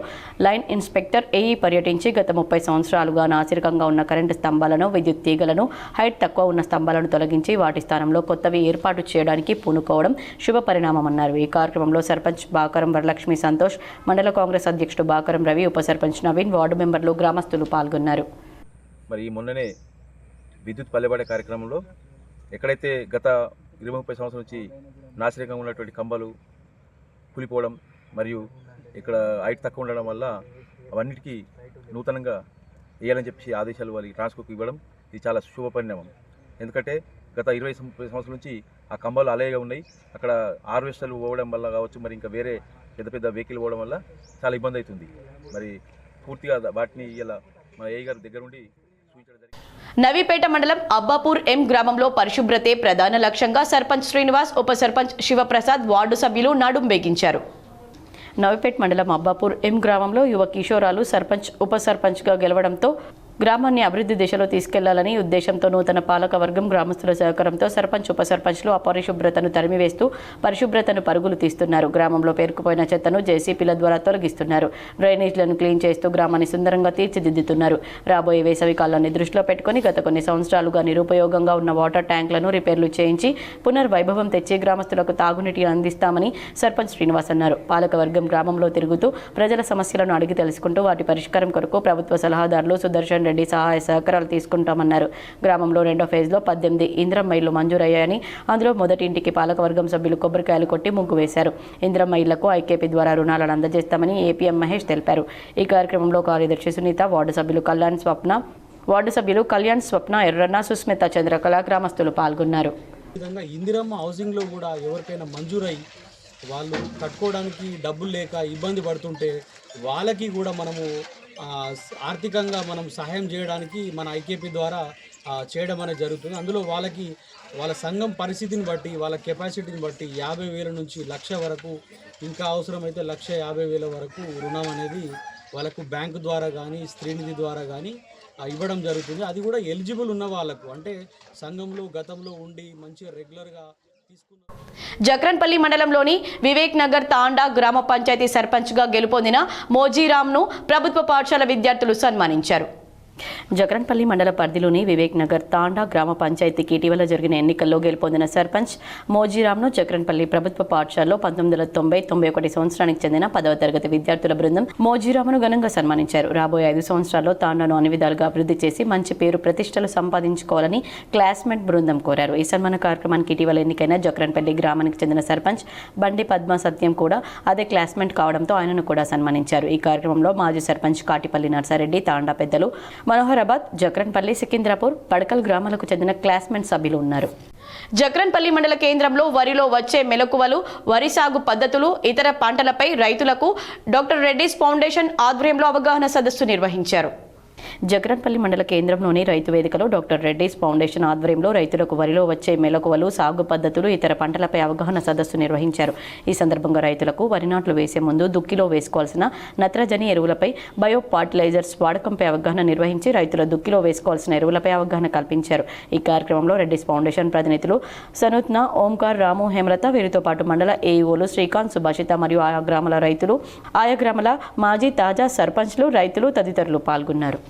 లైన్ ఇన్స్పెక్టర్ ఏఈ పర్యటించి గత 30 సంవత్సరాలుగా నాసిరకంగా ఉన్న కరెంటు స్తంభాలను, విద్యుత్ తీగలను, హైట్ తక్కువ ఉన్న స్తంభాలను తొలగించి వాటి స్థానంలో కొత్తవి ఏర్పాటు చేయడానికి పూనుకోవడం శుభ పరిణామమన్నారు. ఈ కార్యక్రమంలో సర్పంచ్ బాకారం వరలక్ష్మి సంతోష్, మండల కాంగ్రెస్ అధ్యక్షుడు బాకారం రవి, ఉప సర్పంచ్ నవీన్, వార్డు మెంబర్లు, గ్రామస్తులు పాల్గొన్నారు. మరి మొన్ననే విద్యుత్ పల్లెబాట కార్యక్రమంలో ఎక్కడైతే గత 20-30 సంవత్సరాల నుంచి నాసిరకంగా ఉన్నటువంటి కంబాలు కూలిపోవడం మరియు ఇక్కడ హైట్ తక్కువ ఉండడం వల్ల అవన్నిటికీ నూతనంగా వేయాలని చెప్పి ఆదేశాలు వాళ్ళకి ట్రాన్స్కోకి ఇవ్వడం ఇది చాలా శుభ పరిణామం. ఎందుకంటే గత 20-30 సంవత్సరాల నుంచి ఆ కంబాలు అలాగే ఉన్నాయి. అక్కడ హార్వెస్టర్లు పోవడం వల్ల కావచ్చు, మరి ఇంకా వేరే పెద్ద పెద్ద వెహికల్ పోవడం వల్ల చాలా ఇబ్బంది అవుతుంది. మరి పూర్తిగా వాటిని ఇలా మన ఏఈ గారి దగ్గర ఉండి సూచించడం జరిగింది. నవీపేట మండలం అబ్బాపూర్ ఎం గ్రామంలో పరిశుభ్రతే ప్రధాన లక్ష్యంగా సర్పంచ్ శ్రీనివాస్, ఉప సర్పంచ్ శివప్రసాద్, వార్డు సభ్యులు నడుం బిగించారు. నవీపేట మండలం అబ్బాపూర్ ఎం గ్రామంలో యువ కిషోరాలు సర్పంచ్, ఉప సర్పంచ్గా గెలవడంతో గ్రామాన్ని అభివృద్ధి దిశలో తీసుకెళ్లాలని ఉద్దేశంతో నూతన పాలక వర్గం గ్రామస్తుల సహకారంతో సర్పంచ్, ఉప సర్పంచ్లు అపరిశుభ్రతను తరిమివేస్తూ పరిశుభ్రతను పరుగులు తీస్తున్నారు. గ్రామంలో పేరుకుపోయిన చెత్తను జేసీపీల ద్వారా తొలగిస్తున్నారు. డ్రైనేజ్లను క్లీన్ చేస్తూ గ్రామాన్ని సుందరంగా తీర్చిదిద్దుతున్నారు. రాబోయే వేసవి కాలాన్ని దృష్టిలో పెట్టుకుని గత కొన్ని సంవత్సరాలుగా నిరుపయోగంగా ఉన్న వాటర్ ట్యాంకులను రిపేర్లు చేయించి పునర్వైభవం తెచ్చి గ్రామస్తులకు తాగునీటిని అందిస్తామని సర్పంచ్ శ్రీనివాస్ అన్నారు. పాలకవర్గం గ్రామంలో తిరుగుతూ ప్రజల సమస్యలను అడిగి తెలుసుకుంటూ వాటి పరిష్కారం కొరకు ప్రభుత్వ సలహాదారులు సుదర్శన్ రెడ్డి సహాయ సహకారాలు తీసుకుంటామన్నారు. గ్రామంలో 2వ ఫేజ్లో 18 ఇందిరమ్మ ఇళ్లు మంజూరయ్యాయని, అందులో మొదటి ఇంటికి పాలకవర్గం సభ్యులు కొబ్బరికాయలు కొట్టి ముగ్గు వేశారు. ఇందిరమ్మ ఇళ్లకు ఐకేపీ ద్వారా రుణాలను అందజేస్తామని ఏపీఎం మహేష్ తెలిపారు. ఈ కార్యక్రమంలో కార్యదర్శి సునీత, వార్డు సభ్యులు కళ్యాణ్ స్వప్న, ఎర్రన్న, సుస్మిత, చంద్రకళ, గ్రామస్తులు పాల్గొన్నారు. ఇందిరమ్మ హౌసింగ్లో కూడా ఎవరికైనా మంజూరై వాళ్ళు కట్టుకోవడానికి డబ్బులు లేక ఇబ్బంది పడుతుంటే వాళ్ళకి కూడా మనము ఆర్థికంగా మనం సహాయం చేయడానికి మన ఐకేపీ ద్వారా చేయడం అనేది జరుగుతుంది. అందులో వాళ్ళకి వాళ్ళ సంఘం పరిస్థితిని బట్టి, వాళ్ళ కెపాసిటీని బట్టి 50,000 నుంచి 1,00,000 వరకు, ఇంకా అవసరమైతే 1,50,000 వరకు రుణం అనేది వాళ్ళకు బ్యాంకు ద్వారా కానీ, స్త్రీనిధి ద్వారా కానీ ఇవ్వడం జరుగుతుంది. అది కూడా ఎలిజిబుల్ ఉన్న వాళ్ళకు, అంటే సంఘంలో గతంలో ఉండి మంచిగా రెగ్యులర్గా జక్రన్పల్లి మండలంలోని వివేక్ నగర్ తాండా గ్రామ పంచాయతీ సర్పంచ్గా గెలుపొందిన మోజీరామ్ను ప్రభుత్వ పాఠశాల విద్యార్థులు సన్మానించారు. జక్రన్పల్లి మండల పరిధిలోని వివేక్ నగర్ తాండా గ్రామ పంచాయతీకి ఇటీవల జరిగిన ఎన్నికల్లో గెలుపొందిన సర్పంచ్ మోజీరామ్ను జక్రన్పల్లి ప్రభుత్వ పాఠశాలలో 1990-91 సంవత్సరానికి చెందిన 10వ తరగతి విద్యార్థుల బృందం మోజీరామ్ను ఘనంగా సన్మానించారు. రాబోయే 5 సంవత్సరాల్లో తాండాను అన్ని విధాలుగా అభివృద్ధి చేసి మంచి పేరు ప్రతిష్టలు సంపాదించుకోవాలని క్లాస్మేట్ బృందం కోరారు. ఈ సన్మాన కార్యక్రమానికి ఇటీవల ఎన్నికైన జక్రన్పల్లి గ్రామానికి చెందిన సర్పంచ్ బండి పద్మ సత్యం కూడా అదే క్లాస్మేట్ కావడంతో ఆయనను కూడా సన్మానించారు. ఈ కార్యక్రమంలో మాజీ సర్పంచ్ కాటిపల్లి నర్సారెడ్డి, తాండా పెద్దలు మనోహరాబాద్, జక్రన్పల్లి, సికింద్రాపూర్, పడకల్ గ్రామాలకు చెందిన క్లాస్మేట్ సభ్యులు ఉన్నారు. జక్రన్పల్లి మండల కేంద్రంలో వరిలో వచ్చే మెలకువలు, వరి సాగు పద్ధతులు, ఇతర పంటలపై రైతులకు డాక్టర్ రెడ్డిస్ ఫౌండేషన్ ఆధ్వర్యంలో అవగాహన సదస్సు నిర్వహించారు. జక్రన్పల్లి మండల కేంద్రంలోని రైతు వేదికలో డాక్టర్ రెడ్డిస్ ఫౌండేషన్ ఆధ్వర్యంలో రైతులకు వరిలో వచ్చే మెలకువలు, సాగు పద్ధతులు, ఇతర పంటలపై అవగాహన సదస్సు నిర్వహించారు. ఈ సందర్భంగా రైతులకు వరి నాట్లు వేసే ముందు దుక్కిలో వేసుకోవాల్సిన నత్రజని ఎరువులపై, బయో ఫర్టిలైజర్స్ వాడకంపై అవగాహన నిర్వహించి రైతుల దుక్కిలో వేసుకోవాల్సిన ఎరువులపై అవగాహన కల్పించారు. ఈ కార్యక్రమంలో రెడ్డిస్ ఫౌండేషన్ ప్రతినిధులు సనూత్న, ఓంకార్, రాము, హేమలత, వీరితో పాటు మండల ఏఈఓలు శ్రీకాంత్, సుభాషిత మరియు ఆయా గ్రామాల రైతులు, ఆయా గ్రామాల మాజీ, తాజా సర్పంచ్లు, రైతులు తదితరులు పాల్గొన్నారు.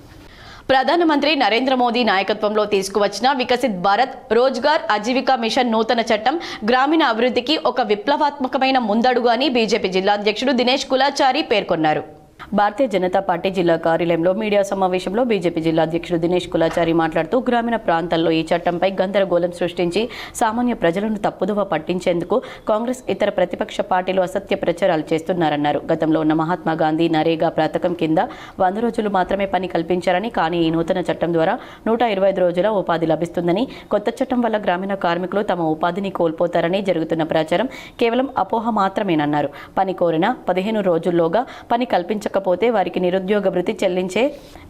ప్రధానమంత్రి నరేంద్ర మోదీ నాయకత్వంలో తీసుకువచ్చిన వికసిత్ భారత్ రోజ్గార్ ఆజీవికా మిషన్ నూతన చట్టం గ్రామీణ అభివృద్ధికి ఒక విప్లవాత్మకమైన ముందడుగు అని బీజేపీ జిల్లా అధ్యక్షుడు దినేష్ కులాచారి పేర్కొన్నారు. భారతీయ జనతా పార్టీ జిల్లా కార్యాలయంలో మీడియా సమావేశంలో బీజేపీ జిల్లా అధ్యక్షుడు దినేష్ కులాచారి మాట్లాడుతూ గ్రామీణ ప్రాంతాల్లో ఈ చట్టంపై గందరగోళం సృష్టించి సామాన్య ప్రజలను తప్పుదోవ పట్టించేందుకు కాంగ్రెస్, ఇతర ప్రతిపక్ష పార్టీలు అసత్య ప్రచారాలు చేస్తున్నారన్నారు. గతంలో ఉన్న మహాత్మా గాంధీ నరేగా పథకం కింద 100 రోజులు మాత్రమే పని కల్పించారని, కానీ ఈ నూతన చట్టం ద్వారా 125 రోజుల ఉపాధి లభిస్తుందని, కొత్త చట్టం వల్ల గ్రామీణ కార్మికులు తమ ఉపాధిని కోల్పోతారని జరుగుతున్న ప్రచారం కేవలం అపోహ మాత్రమేనన్నారు. పని కోరిన 15 రోజుల్లోగా పని కల్పించకపోతే వారికి నిరుద్యోగ భృతి చెల్లించే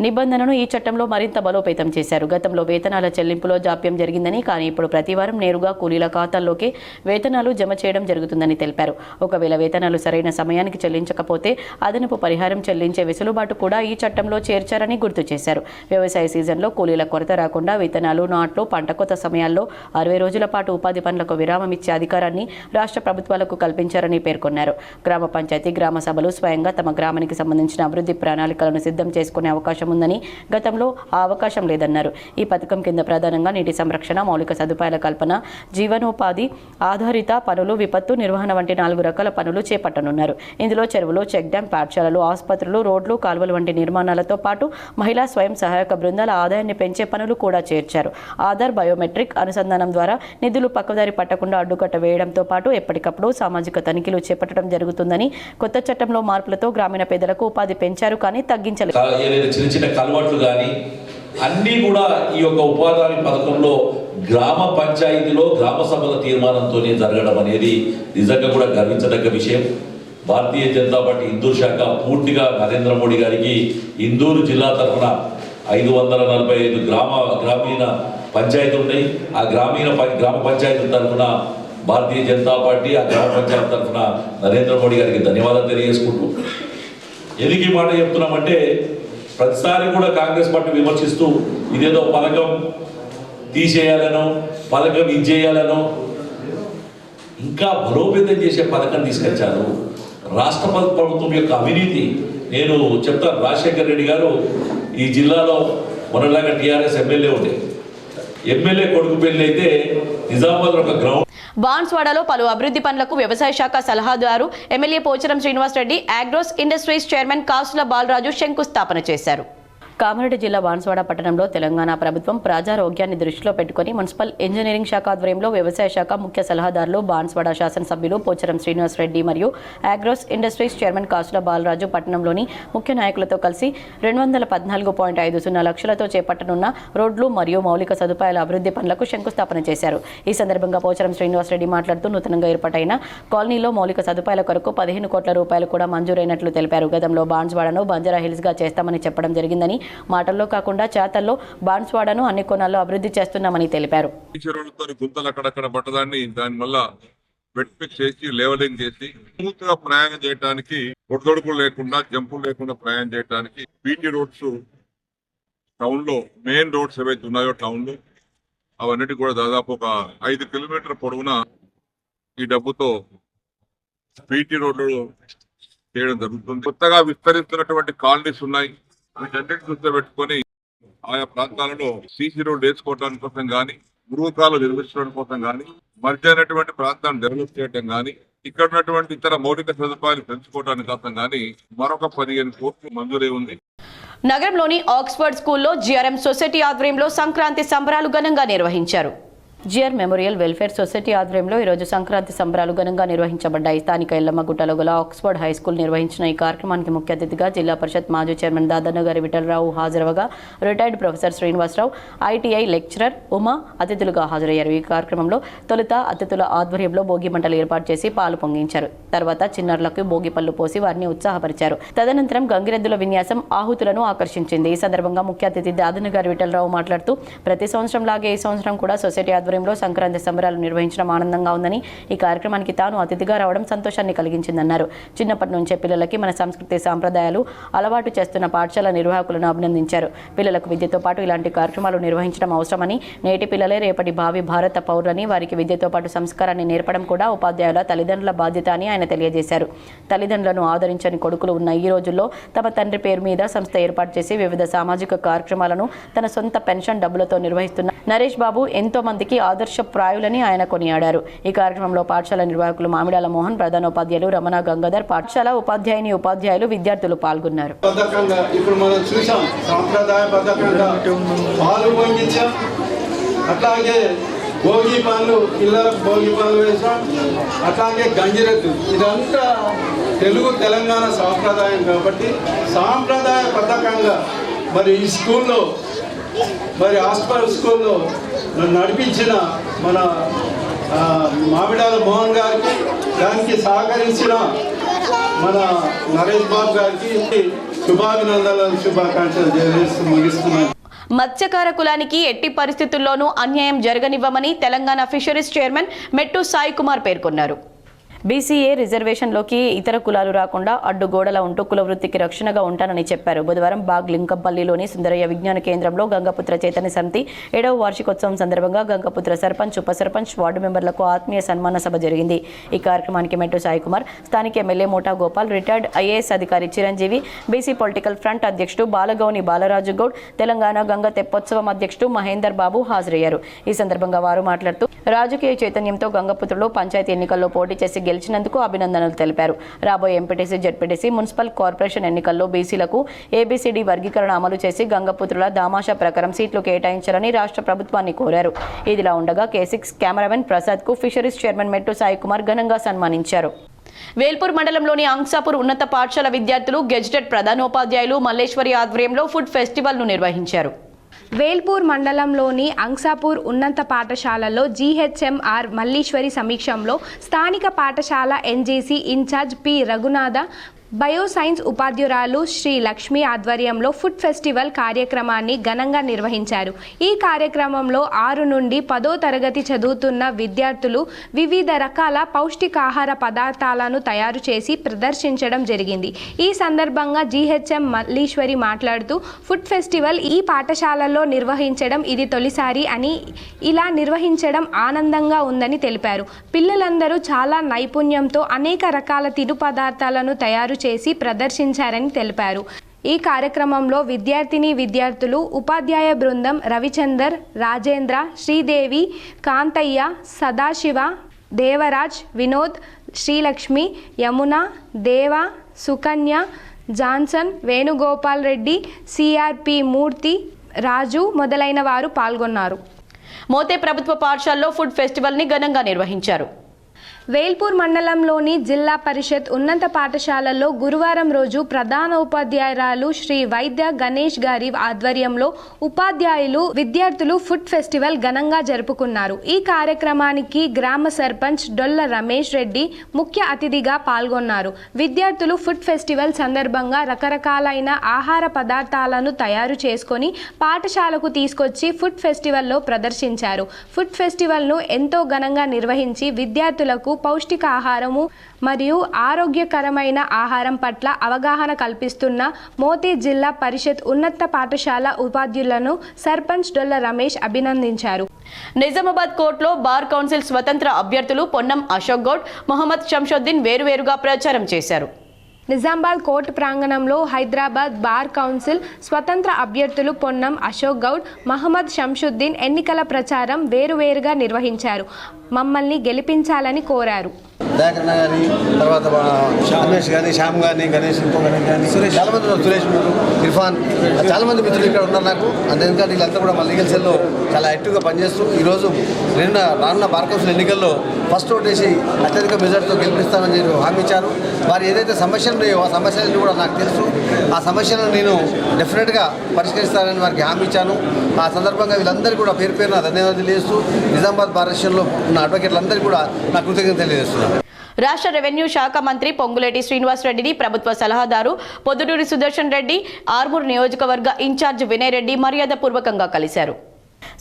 నిబంధనను ఈ చట్టంలో మరింత బలోపేతం చేశారు. గతంలో వేతనాల చెల్లింపులో జాప్యం జరిగిందని, కానీ ఇప్పుడు ప్రతివారం నేరుగా కూలీల ఖాతాల్లోకి వేతనాలు జమ చేయడం జరుగుతుందని తెలిపారు. ఒకవేళ వేతనాలు సరైన సమయానికి చెల్లించకపోతే అదనపు పరిహారం చెల్లించే వెసులుబాటు కూడా ఈ చట్టంలో చేర్చారని గుర్తు చేశారు. వ్యవసాయ సీజన్లో కూలీల కొరత రాకుండా వేతనాలు, నాట్లు, పంట కోత సమయాల్లో 60 రోజుల పాటు ఉపాధి పనులకు విరామం ఇచ్చే అధికారాన్ని రాష్ట్ర ప్రభుత్వాలకు కల్పించారని పేర్కొన్నారు. గ్రామ పంచాయతీ, గ్రామ సభలు స్వయంగా తమ గ్రామానికి సంబంధించిన అభివృద్ధి ప్రణాళికలను సిద్ధం చేసుకునే అవకాశం ఉందని, గతంలో ఆ అవకాశం లేదన్నారు. ఈ పథకం కింద ప్రధానంగా నీటి సంరక్షణ, మౌలిక సదుపాయాల కల్పన, జీవనోపాధి ఆధారిత పనులు, విపత్తు నిర్వహణ వంటి 4 రకాల పనులు చేపట్టనున్నారు. ఇందులో చెరువులు, చెక్ డ్యాం, పాఠశాలలు, ఆసుపత్రులు, రోడ్లు, కాలువలు వంటి నిర్మాణాలతో పాటు మహిళా స్వయం సహాయక బృందాల ఆదాయాన్ని పెంచే పనులు కూడా చేర్చారు. ఆధార్, బయోమెట్రిక్ అనుసంధానం ద్వారా నిధులు పక్కదారి పట్టకుండా అడ్డుకట్ట వేయడంతో పాటు ఎప్పటికప్పుడు సామాజిక తనిఖీలు చేపట్టడం జరుగుతుందని, కొత్త చట్టంలో మార్పులతో గ్రామీణ పేదలకు ఉపాధి పెంచారు కానీ తగ్గించలేదు. ఏదైతే చిన్న చిన్న కలవాట్లు కానీ అన్నీ కూడా ఈ యొక్క ఉపాధి హామీ పథకంలో గ్రామ పంచాయతీలో గ్రామ సభల తీర్మానంతోనే జరగడం అనేది నిజంగా కూడా గర్వించదగ్గ విషయం. భారతీయ జనతా పార్టీ ఇందూరు శాఖ పూర్తిగా నరేంద్ర మోడీ గారికి ఇందూరు జిల్లా తరఫున 545 గ్రామీణ పంచాయతీలు ఉన్నాయి. ఆ గ్రామ పంచాయతీల తరఫున భారతీయ జనతా పార్టీ, ఆ గ్రామ పంచాయతీ తరఫున నరేంద్ర మోడీ గారికి ధన్యవాదాలు తెలియజేసుకుంటూ, ఎందుకు ఈ మాట చెప్తున్నామంటే ప్రతిసారి కూడా కాంగ్రెస్ పార్టీ విమర్శిస్తూ ఇదేదో పథకం తీసేయాలనో, పథకం ఇచ్చేయాలనో, ఇంకా బలోపేతం చేసే పథకం తీసుకొచ్చారు. రాష్ట్ర ప్రభుత్వం యొక్క అవినీతి నేను చెప్తాను. రాజశేఖర్ రెడ్డి గారు ఈ జిల్లాలో మొన్నలాగా టీఆర్ఎస్ ఎమ్మెల్యే ఉండే, ఎమ్మెల్యే కొడుకు పెళ్లి అయితే నిజామాబాద్ ఒక గ్రౌండ్. బాన్స్వాడలో పలు అభివృద్ధి పనులకు వ్యవసాయ శాఖ సలహాదారు MLA Pocharam Srinivas Reddy, agros industries chairman కాసుల బాలరాజు శంకుస్థాపన చేశారు. కామారెడ్డి జిల్లా బాన్స్వాడ పట్టణంలో తెలంగాణ ప్రభుత్వం ప్రజారోగ్యాన్ని దృష్టిలో పెట్టుకుని మున్సిపల్ ఇంజనీరింగ్ శాఖ ఆధ్వర్యంలో వ్యవసాయ శాఖ ముఖ్య సలహాదారులు, బాన్స్వాడ శాసనసభ్యులు పోచారం శ్రీనివాస్ రెడ్డి మరియు అగ్రోస్ ఇండస్ట్రీస్ చైర్మన్ కాసుల బాలరాజు పట్టణంలోని ముఖ్య నాయకులతో కలిసి 214.50 లక్షలతో చేపట్టనున్న రోడ్లు మరియు మౌలిక సదుపాయాల అభివృద్ధి పనులకు శంకుస్థాపన చేశారు. ఈ సందర్భంగా పోచారం శ్రీనివాస్ రెడ్డి మాట్లాడుతూ నూతనంగా ఏర్పాటైన కాలనీలో మౌలిక సదుపాయాల కొరకు 15 కోట్ల రూపాయలు కూడా మంజూరైనట్లు తెలిపారు. గతంలో బాన్స్వాడను బంజారా హిల్స్ గా చేస్తామని చెప్పడం జరిగిందని, మాటల్లో కాకుండా చేతల్లో బాన్స్వాడను అన్ని కోణాల్లో అభివృద్ధి చేస్తున్నామని తెలిపారు. గుంతలు అక్కడక్కడ పట్టదాన్ని దాని వల్ల వెట్పిక్ చేసి లెవలింగ్ చేసి స్మూత్ గా ప్రయాణం చేయడానికి, ఒడిదొడుకులు లేకుండా, జంపులు లేకుండా ప్రయాణం చేయడానికి బీటీ రోడ్స్ టౌన్ లో, మెయిన్ రోడ్స్ ఏవైతే ఉన్నాయో టౌన్ లో అవన్నిటి కూడా దాదాపు ఒక 5 కిలోమీటర్ల పొడవున ఈ డబ్బుతో బీటీ రోడ్లు చేయడం జరుగుతుంది. కొత్తగా విస్తరిస్తున్నటువంటి కాలనీస్ ఉన్నాయి. వీటన్నిటి దృష్టిలో పెట్టుకొని ఆయా ప్రాంతాలలో సీసీ రోడ్ వేసుకోవడానికి కోసం కానీ, గృహకాలు నిర్మించడం కోసం కానీ, మధ్య అయినటువంటి ప్రాంతాలను డెవలప్ చేయడం కానీ, ఇక్కడ ఉన్నటువంటి ఇతర మౌలిక సదుపాయాలు పెంచుకోవడానికి కోసం కానీ మరొక 15 కోట్లు మంజూరై ఉంది. నగరంలోని ఆక్స్ఫర్డ్ స్కూల్లో జిఆర్ఎం సొసైటీ ఆధ్వర్యంలో సంక్రాంతి సంబరాలు ఘనంగా నిర్వహించారు. జిఆర్ మెమోరియల్ వెల్ఫేర్ సొసైటీ ఆధ్వర్యంలో ఈరోజు సంక్రాంతి సంబరాలు ఘనంగా నిర్వహించబడ్డాయి. స్థానిక ఎల్లమ్మగుట్టలో గల ఆక్స్ఫర్డ్ హై స్కూల్ నిర్వహించిన ఈ కార్యక్రమానికి ముఖ్య అతిథిగా జిల్లా పరిషత్ మాజీ చైర్మన్ దాదన్నగారి విఠలరావు హాజరవగా retired professor Srinivasarao, ITI lecturer Uma అతిథులుగా హాజరయ్యారు. ఈ కార్యక్రమంలో తొలుత అతిథుల ఆధ్వర్యంలో భోగి మంటలు ఏర్పాటు చేసి పాలు పొంగించారు. తర్వాత చిన్నారులకు భోగి పళ్ళు పోసి వారిని ఉత్సాహపరిచారు. తదనంతరం గంగిరెద్దుల విన్యాసం ఆహుతులను ఆకర్షించింది. ఈ సందర్భంగా ముఖ్య అతిథి దాదన్నగారి విఠలరావు మాట్లాడుతూ ప్రతి సంవత్సరం లాగే ఈ సంవత్సరం కూడా సొసైటీ ఆధ్వర్యంలో సంక్రాంతి సంబరాలు నిర్వహించడం ఆనందంగా ఉందని, ఈ కార్యక్రమానికి తాను అతిథిగా రావడం సంతోషాన్ని కలిగించిందన్నారు. చిన్నప్పటి నుంచే పిల్లలకి మన సంస్కృతి సాంప్రదాయాలు అలవాటు చేస్తున్న పాఠశాల నిర్వాహకులను అభినందించారు. పిల్లలకు విద్యతో పాటు ఇలాంటి కార్యక్రమాలు నిర్వహించడం అవసరమని, నేటి పిల్లలే రేపటి భావి భారత పౌరులని, వారికి విద్యతో పాటు సంస్కారాన్ని నేర్పడం కూడా ఉపాధ్యాయుల తల్లిదండ్రుల బాధ్యత అని ఆయన తెలియజేశారు. తల్లిదండ్రులను ఆదరించని కొడుకులు ఉన్న ఈ రోజుల్లో తమ తండ్రి పేరు మీద సంస్థ ఏర్పాటు చేసి వివిధ సామాజిక కార్యక్రమాలను తన సొంత పెన్షన్ డబ్బులతో నిర్వహిస్తున్న నరేష్ బాబు ఎంతో మందికి ఆదర్శప్రాయులని ఆయన కొనియాడారు. ఈ కార్యక్రమంలో పాఠశాల నిర్వాహకులు మామిడాల మోహన్, ప్రధానోపాధ్యాయులు రమణ గంగాధర్, పాఠశాల ఉపాధ్యాయులు, విద్యార్థులు పాల్గొన్నారు. ఇప్పుడు మనం చూసాం, సాంప్రదాయబద్ధంగా పాలు పొంగించాం, అట్లాగే భోగి పనులు, పిల్లలకు భోగి పనులు వేసాం, అట్లాగే గంగిరెద్దు. ఇదంతా తెలంగాణ సాంప్రదాయం కాబట్టి సాంప్రదాయబద్ధంగా మరి ఈ స్కూల్లో, మరి హాస్పిటల్ స్కూల్లో నడిపించిన మన మామిడాల మోహన్ గారికి, దానికి సహకరించిన మన నరేష్ బాబు గారికి శుభాభినందనలు, శుభాకాంక్షలు తెలియజేస్తూ ముగిస్తున్నాను. మత్స్యకార కులానికి ఎట్టి పరిస్థితుల్లోనూ అన్యాయం జరగనివ్వమని తెలంగాణ ఫిషరీస్ చైర్మన్ మెట్టు సాయి కుమార్ పేర్కొన్నారు. బీసీఏ రిజర్వేషన్లోకి ఇతర కులాలు రాకుండా అడ్డుగోడల ఉంటూ కుల వృత్తికి రక్షణగా ఉంటానని చెప్పారు. బుధవారం బాగ్ లింకంపల్లిలోని సుందరయ్య విజ్ఞాన కేంద్రంలో గంగపుత్ర చైతన్య సమితి 7వ వార్షికోత్సవం సందర్భంగా గంగపుత్ర సర్పంచ్, ఉప సర్పంచ్, వార్డు మెంబర్లకు ఆత్మీయ సన్మాన సభ జరిగింది. ఈ కార్యక్రమానికి మెట్టు సాయి కుమార్, స్థానిక ఎమ్మెల్యే మోటా గోపాల్, రిటైర్డ్ ఐఏఎస్ అధికారి చిరంజీవి, బీసీ పొలిటికల్ ఫ్రంట్ అధ్యక్షుడు బాలగౌని బాలరాజు గౌడ్, తెలంగాణ గంగ తెప్పోత్సవం అధ్యక్షుడు మహేందర్ బాబు హాజరయ్యారు. ఈ సందర్భంగా వారు మాట్లాడుతూ రాజకీయ చైతన్యంతో గంగపుత్రులు పంచాయతీ ఎన్నికల్లో పోటీ చేసి గెలిచినందుకు అభినందనలు తెలిపారు. రాబోయే ఎంపీటీసీ, జెడ్పీటీసీ, మున్సిపల్ కార్పొరేషన్ ఎన్నికల్లో బీసీలకు ఏబీసీడీ వర్గీకరణ అమలు చేసి గంగపుత్రుల దామాషా ప్రకారం సీట్లు కేటాయించాలని రాష్ట్ర ప్రభుత్వాన్ని కోరారు. ఇదిలా ఉండగా K6 కెమెరామెన్ ప్రసాద్ కు ఫిషరీస్ చైర్మన్ మెట్టు సాయి కుమార్ ఘనంగా సన్మానించారు. వేల్పూర్ మండలంలోని అంసాపూర్ ఉన్నత పాఠశాల విద్యార్థులు, గెజిటెడ్ ప్రధానోపాధ్యాయులు మల్లేశ్వరి ఆధ్వర్యంలో ఫుడ్ ఫెస్టివల్ను నిర్వహించారు. వేల్పూర్ మండలంలోని అంసాపూర్ ఉన్నత పాఠశాలలో జీహెచ్ఎంఆర్ మల్లీశ్వరి సమీక్షంలో స్థానిక పాఠశాల NJC in-charge P Raghunatha, bioscience ఉపాధ్యురాలు శ్రీ లక్ష్మి ఆధ్వర్యంలో ఫుడ్ ఫెస్టివల్ కార్యక్రమాన్ని ఘనంగా నిర్వహించారు. ఈ కార్యక్రమంలో 6 నుండి 10వ తరగతి చదువుతున్న విద్యార్థులు వివిధ రకాల పౌష్టికాహార పదార్థాలను తయారు చేసి ప్రదర్శించడం జరిగింది. ఈ సందర్భంగా జీహెచ్ఎం మల్లీశ్వరి మాట్లాడుతూ ఫుడ్ ఫెస్టివల్ ఈ పాఠశాలలో నిర్వహించడం ఇది తొలిసారి అని, ఇలా నిర్వహించడం ఆనందంగా ఉందని తెలిపారు. పిల్లలందరూ చాలా నైపుణ్యంతో అనేక రకాల తిను పదార్థాలను తయారు చేసి ప్రదర్శించారని తెలిపారు. ఈ కార్యక్రమంలో విద్యార్థులు, ఉపాధ్యాయ బృందం రవిచందర్, రాజేంద్ర, శ్రీదేవి, కాంతయ్య, సదాశివ, దేవరాజ్, వినోద్, శ్రీలక్ష్మి, యమున, దేవ, సుకన్య, జాన్సన్, వేణుగోపాల్ రెడ్డి, సిఆర్పి మూర్తి, రాజు మొదలైన వారు పాల్గొన్నారు. మోతే ప్రభుత్వ పాఠశాలలో ఫుడ్ ఫెస్టివల్ని ఘనంగా నిర్వహించారు. వేల్పూర్ మండలంలోని జిల్లా పరిషత్ ఉన్నత పాఠశాలలో గురువారం రోజు ప్రధానోపాధ్యాయురాలు శ్రీ వైద్య గణేష్ గారి ఆధ్వర్యంలో ఉపాధ్యాయులు, విద్యార్థులు ఫుడ్ ఫెస్టివల్ ఘనంగా జరుపుకున్నారు. ఈ కార్యక్రమానికి గ్రామ సర్పంచ్ డొల్ల రమేష్ రెడ్డి ముఖ్య అతిథిగా పాల్గొన్నారు. విద్యార్థులు ఫుడ్ ఫెస్టివల్ సందర్భంగా రకరకాలైన ఆహార పదార్థాలను తయారు చేసుకొని పాఠశాలకు తీసుకొచ్చి ఫుడ్ ఫెస్టివల్లో ప్రదర్శించారు. ఫుడ్ ఫెస్టివల్ను ఎంతో ఘనంగా నిర్వహించి విద్యార్థులకు పౌష్టికాహారము మరియు ఆరోగ్యకరమైన ఆహారం పట్ల అవగాహన కల్పిస్తున్న మోతే జిల్లా పరిషత్ ఉన్నత పాఠశాల ఉపాధ్యులను సర్పంచ్ డొల్ల రమేష్ అభినందించారు. నిజామాబాద్ కోర్టులో బార్ కౌన్సిల్ స్వతంత్ర అభ్యర్థులు పొన్నం అశోక్ గౌడ్, మొహమ్మద్ షంషుద్దీన్ వేరువేరుగా ప్రచారం చేశారు. నిజామాబాద్ కోర్టు ప్రాంగణంలో హైదరాబాద్ బార్ కౌన్సిల్ స్వతంత్ర అభ్యర్థులు పొన్నం అశోక్ గౌడ్, మహమ్మద్ షంషుద్దీన్ ఎన్నికల ప్రచారం వేరువేరుగా నిర్వహించారు. మమ్మల్ని గెలిపించాలని కోరారు. దయాకరణ కానీ, తర్వాత రమేష్ కానీ, శ్యామ్ కానీ, గణేష్ కానీ, చాలా మంది ఉన్నారు, సురేష్ ఇర్ఫాన్, చాలా మంది మిత్రులు ఇక్కడ ఉన్నారు నాకు. అంతేకాదు వీళ్ళంతా కూడా మా లీగల్ సెల్లో చాలా యాక్టివ్గా పనిచేస్తూ ఈరోజు రానున్న బార్ కౌన్సిల్ ఎన్నికల్లో ఫస్ట్ ఓట్ వేసి అత్యధిక మెజార్టీతో గెలిపిస్తామని చెప్పి హామీ ఇచ్చారు. వారు ఏదైతే సమస్యలు ఉన్నాయో ఆ సమస్యలను కూడా నాకు తెలుసు. ఆ సమస్యలను నేను డెఫినెట్గా పరిష్కరిస్తానని వారికి హామీ ఇచ్చాను. ఆ సందర్భంగా వీళ్ళందరికీ కూడా పేరు పేరున ధన్యవాదాలు తెలియజేస్తూ నిజామాబాద్ బార్ అసోసియేషన్లో ఉన్న అడ్వకేట్లందరికీ కూడా నా కృతజ్ఞతలు తెలియజేస్తున్నాను. రాష్ట్ర రెవెన్యూ శాఖ మంత్రి పొంగులేటి శ్రీనివాస్ రెడ్డిని ప్రభుత్వ సలహాదారు పొద్దుటూరి సుదర్శన్ రెడ్డి, ఆర్మూర్ నియోజకవర్గ ఇన్ఛార్జ్ వినయ్ రెడ్డి మర్యాదపూర్వకంగా కలిశారు.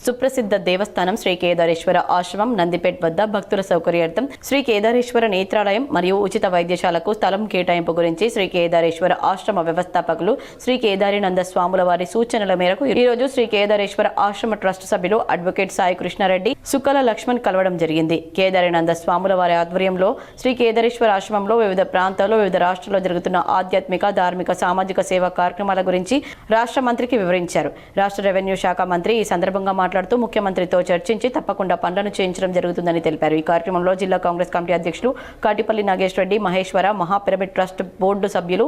సుప్రసిద్ధ దేవస్థానం శ్రీ కేదారేశ్వర ఆశ్రమం నందిపేట్ వద్ద భక్తుల సౌకర్యార్థం శ్రీ కేదారేశ్వర నేత్రాలయం మరియు ఉచిత వైద్యశాలకు స్థలం కేటాయింపు గురించి శ్రీ కేదారేశ్వర ఆశ్రమ వ్యవస్థాపకులు శ్రీ కేదారినంద స్వాముల వారి సూచనల మేరకు ఈరోజు శ్రీ కేదారేశ్వర ఆశ్రమ ట్రస్ట్ సభ్యులు అడ్వకేట్ సాయి కృష్ణారెడ్డి, సుక్కల లక్ష్మణ్ కలవడం జరిగింది. కేదారినంద స్వాముల వారి ఆధ్వర్యంలో శ్రీ కేదారేశ్వర ఆశ్రమంలో వివిధ ప్రాంతాల్లో వివిధ రాష్ట్రాల్లో జరుగుతున్న ఆధ్యాత్మిక, ధార్మిక, సామాజిక సేవా కార్యక్రమాల గురించి రాష్ట్ర మంత్రికి వివరించారు. రాష్ట్ర రెవెన్యూ శాఖ మంత్రి ఈ సందర్భంగా మాట్లాడుతూ ముఖ్యమంత్రితో చర్చించి తప్పకుండా పనులను చేయించడం జరుగుతుందని తెలిపారు. ఈ కార్యక్రమంలో జిల్లా కాంగ్రెస్ కమిటీ అధ్యక్షులు కాటిపల్లి నాగేష్ రెడ్డి, మహేశ్వర, మహాపిరమిడ్ ట్రస్ట్ బోర్డు సభ్యులు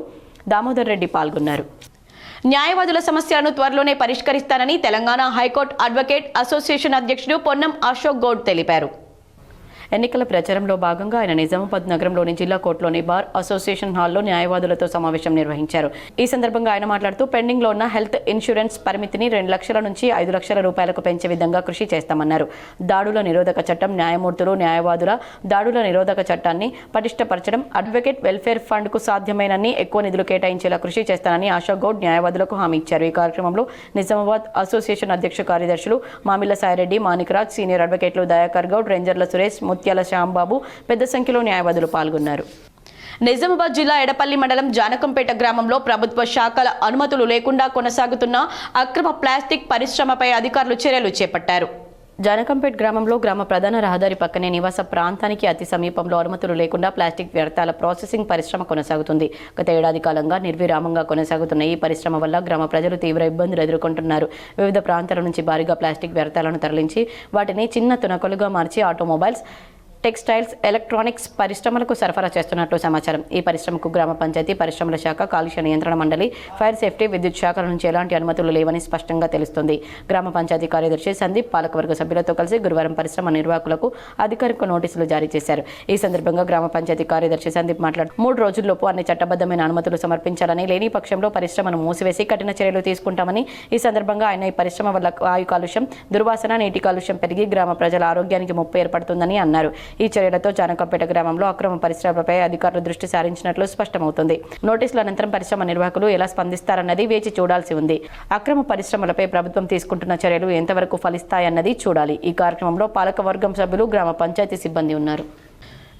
దామోదర్ రెడ్డి పాల్గొన్నారు. న్యాయవాదుల సమస్యలను త్వరలోనే పరిష్కరిస్తానని తెలంగాణ హైకోర్టు అడ్వకేట్ అసోసియేషన్ అధ్యక్షుడు పొన్నం అశోక్ గౌడ్ తెలిపారు. ఎన్నికల ప్రచారంలో భాగంగా ఆయన నిజామాబాద్ నగరంలోని జిల్లా కోర్టులోని బార్ అసోసియేషన్ హాల్లో న్యాయవాదులతో సమావేశం నిర్వహించారు. ఈ సందర్భంగా ఆయన మాట్లాడుతూ పెండింగ్లో ఉన్న హెల్త్ ఇన్సూరెన్స్ పరిమితిని 2 లక్షల నుంచి 5 లక్షల రూపాయలకు పెంచే విధంగా కృషి చేస్తామన్నారు. దాడుల నిరోధక చట్టం, న్యాయమూర్తులు, న్యాయవాదుల దాడుల నిరోధక చట్టాన్ని పటిష్టపరచడం, అడ్వకేట్ వెల్ఫేర్ ఫండ్ కు సాధ్యమైనన్ని ఎక్కువ నిధులు కేటాయించేలా కృషి చేస్తానని అశోక్ గౌడ్ న్యాయవాదులకు హామీ ఇచ్చారు. ఈ కార్యక్రమంలో నిజామాబాద్ అసోసియేషన్ అధ్యక్ష కార్యదర్శులు మామిళ్ల సాయిరెడ్డి, మాణిక్రాజ్, సీనియర్ అడ్వకేట్లు దయాకర్ గౌడ్, రేంజర్ల సురేష్, ముత్యాల శ్యాంబాబు, పెద్ద సంఖ్యలో న్యాయవాదులు పాల్గొన్నారు. నిజామాబాద్ జిల్లా ఎడపల్లి మండలం జానకంపేట గ్రామంలో ప్రభుత్వ శాఖల అనుమతులు లేకుండా కొనసాగుతున్న అక్రమ ప్లాస్టిక్ పరిశ్రమపై అధికారులు చర్యలు చేపట్టారు. జానకంపేట్ గ్రామంలో గ్రామ ప్రధాన రహదారి పక్కనే నివాస ప్రాంతానికి అతి సమీపంలో అనుమతులు లేకుండా ప్లాస్టిక్ వ్యర్థాల ప్రాసెసింగ్ పరిశ్రమ కొనసాగుతుంది. గత ఏడాది కాలంగా నిర్విరామంగా కొనసాగుతున్న ఈ పరిశ్రమ వల్ల గ్రామ ప్రజలు తీవ్ర ఇబ్బందులు ఎదుర్కొంటున్నారు. వివిధ ప్రాంతాల నుంచి భారీగా ప్లాస్టిక్ వ్యర్థాలను తరలించి వాటిని చిన్న తునకలుగా మార్చి ఆటోమొబైల్స్, టెక్స్టైల్స్, ఎలక్ట్రానిక్స్ పరిశ్రమలకు సరఫరా చేస్తున్నట్లు సమాచారం. ఈ పరిశ్రమకు గ్రామ పంచాయతీ, పరిశ్రమల శాఖ, కాలుష్య నియంత్రణ మండలి, ఫైర్ సేఫ్టీ, విద్యుత్ శాఖల నుంచి ఎలాంటి అనుమతులు లేవని స్పష్టంగా తెలుస్తుంది. గ్రామ పంచాయతీ కార్యదర్శి సందీప్ పాలకవర్గ సభ్యులతో కలిసి గురువారం పరిశ్రమ నిర్వాహకులకు అధికారిక నోటీసులు జారీ చేశారు. ఈ సందర్భంగా గ్రామ పంచాయతీ కార్యదర్శి సందీప్ మాట్లాడుతూ 3 రోజుల్లోపు అన్ని చట్టబద్ధమైన అనుమతులు సమర్పించాలని, లేని పక్షంలో పరిశ్రమను మూసివేసి కఠిన చర్యలు తీసుకుంటామని. ఈ సందర్భంగా ఆయన ఈ పరిశ్రమ వల్ల వాయు కాలుష్యం, దుర్వాసన, నీటి కాలుష్యం పెరిగి గ్రామ ప్రజల ఆరోగ్యానికి ముప్పు ఏర్పడుతుందని అన్నారు. ఈ చర్యలతో జానకంపేట గ్రామంలో అక్రమ పరిశ్రమలపై అధికారులు దృష్టి సారించినట్లు స్పష్టమవుతుంది. నోటీసుల అనంతరం పరిశ్రమ నిర్వాహకులు ఎలా స్పందిస్తారన్నది వేచి చూడాల్సి ఉంది. అక్రమ పరిశ్రమలపై ప్రభుత్వం తీసుకుంటున్న చర్యలు ఎంతవరకు ఫలిస్తాయన్నది చూడాలి. ఈ కార్యక్రమంలో పాలకవర్గం సభ్యులు, గ్రామ పంచాయతీ సిబ్బంది ఉన్నారు.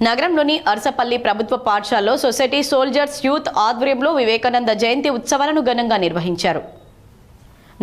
నగరంలోని అర్సపల్లి ప్రభుత్వ పాఠశాలలో సొసైటీ సోల్జర్స్ యూత్ ఆధ్వర్యంలో వివేకానంద జయంతి ఉత్సవాలను ఘనంగా నిర్వహించారు.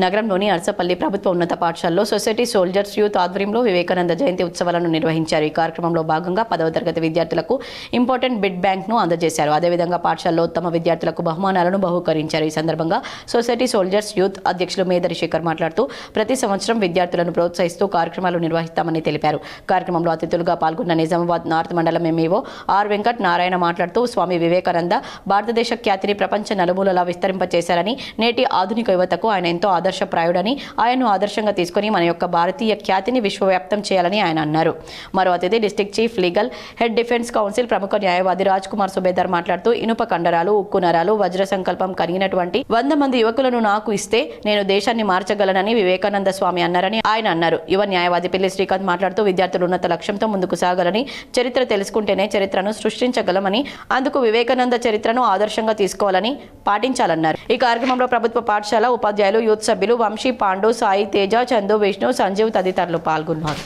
నగరంలోని అర్సపల్లి ప్రభుత్వ ఉన్నత పాఠశాలలో సొసైటీ సోల్జర్స్ యూత్ ఆధ్వర్యంలో వివేకానంద జయంతి ఉత్సవాలను నిర్వహించారు. ఈ కార్యక్రమంలో భాగంగా 10వ తరగతి విద్యార్థులకు ఇంపార్టెంట్ బిడ్ బ్యాంక్ను అందజేశారు. అదేవిధంగా పాఠశాలలో ఉత్తమ విద్యార్థులకు బహుమానాలను బహూకరించారు. ఈ సందర్భంగా సొసైటీ సోల్జర్స్ యూత్ అధ్యక్షులు మేదరి శేఖర్ మాట్లాడుతూ ప్రతి సంవత్సరం విద్యార్థులను ప్రోత్సహిస్తూ కార్యక్రమాలు నిర్వహిస్తామని తెలిపారు. కార్యక్రమంలో అతిథులుగా పాల్గొన్న నిజామాబాద్ నార్త్ మండలం ఎంఈఓ ఆర్ వెంకట్ నారాయణ మాట్లాడుతూ స్వామి వివేకానంద భారతదేశ ఖ్యాతిని ప్రపంచ నలుమూలలా విస్తరింపచేశారని, నేటి ఆధునిక యువతకు ఆయన ఎంతో ఆదర్శప్రాయుడని, ఆయనను ఆదర్శంగా తీసుకుని మన యొక్క భారతీయ ఖ్యాతిని విశ్వవ్యాప్తం చేయాలని ఆయన అన్నారు. మరో అతిథి district chief legal head defence council ప్రముఖ న్యాయవాది రాజ్ కుమార్ సుబేదార్ మాట్లాడుతూ ఇనుప కండరాలు, ఉక్కు నరాలు, వజ్ర సంకల్పం కలిగినటువంటి 100 మంది యువకులను నాకు ఇస్తే నేను దేశాన్ని మార్చగలనని వివేకానంద స్వామి అన్నారని ఆయన అన్నారు. యువ న్యాయవాది పిల్లి శ్రీకాంత్ మాట్లాడుతూ విద్యార్థులు ఉన్నత లక్ష్యంతో ముందుకు సాగాలని, చరిత్ర తెలుసుకుంటేనే చరిత్రను సృష్టించగలమని, అందుకు వివేకానంద చరిత్రను ఆదర్శంగా తీసుకోవాలని పాటించాలన్నారు. ఈ కార్యక్రమంలో ప్రభుత్వ పాఠశాల ఉపాధ్యాయులు, యూత్ సభ్యులు వంశీ, పాండు, సాయి, తేజ, చందు, విష్ణు, సంజీవ్ తదితరులు పాల్గొన్నారు.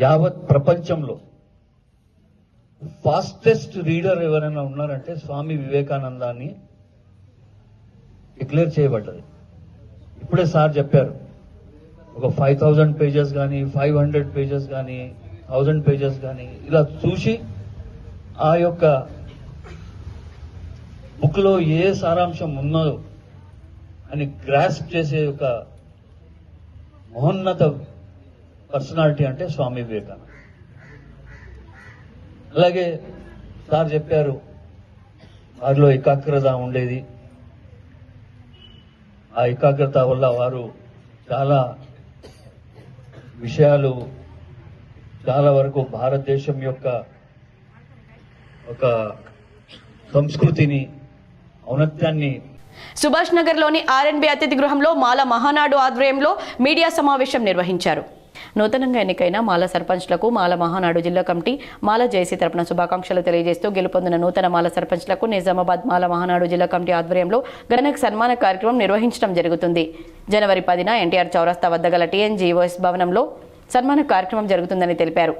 యావత్ ప్రపంచంలో ఫాస్టెస్ట్ రీడర్ ఎవరైనా ఉన్నారంటే స్వామి వివేకానంద అని డిక్లేర్ చేయబడ్డది. ఇప్పుడే సార్ చెప్పారు, ఒక 5000 పేజెస్ కానీ, 500 పేజెస్ కానీ, 1000 పేజెస్ కానీ ఇలా చూసి ఆ యొక్క బుక్ లో ఏ సారాంశం ఉన్నదో అని గ్రాస్ప్ చేసే ఒక మహోన్నత పర్సనాలిటీ అంటే స్వామి వివేకానంద. అలాగే సార్ చెప్పారు వారిలో ఏకాగ్రత ఉండేది. ఆ ఏకాగ్రత వల్ల వారు చాలా విషయాలు చాలా వరకు భారతదేశం యొక్క ఒక సంస్కృతిని ఔన్నత్యాన్ని. సుభాష్ నగర్లోని ఆర్ఎన్బి అతిథి గృహంలో మాల మహానాడు ఆధ్వర్యంలో మీడియా సమావేశం నిర్వహించారు. నూతనంగా ఎన్నికైన మాల సర్పంచ్లకు మాల మహానాడు జిల్లా కమిటీ మాల జేసీ తరపున శుభాకాంక్షలు తెలియజేస్తూ గెలుపొందిన నూతన మాల సర్పంచ్లకు నిజామాబాద్ మాల మహానాడు జిల్లా కమిటీ ఆధ్వర్యంలో ఘన సన్మాన కార్యక్రమం నిర్వహించడం జరుగుతుంది. జనవరి 10న ఎన్టీఆర్ చౌరస్తా వద్ద గల టీఎన్జీఓఎస్ భవనంలో సన్మాన కార్యక్రమం జరుగుతుందని తెలిపారు.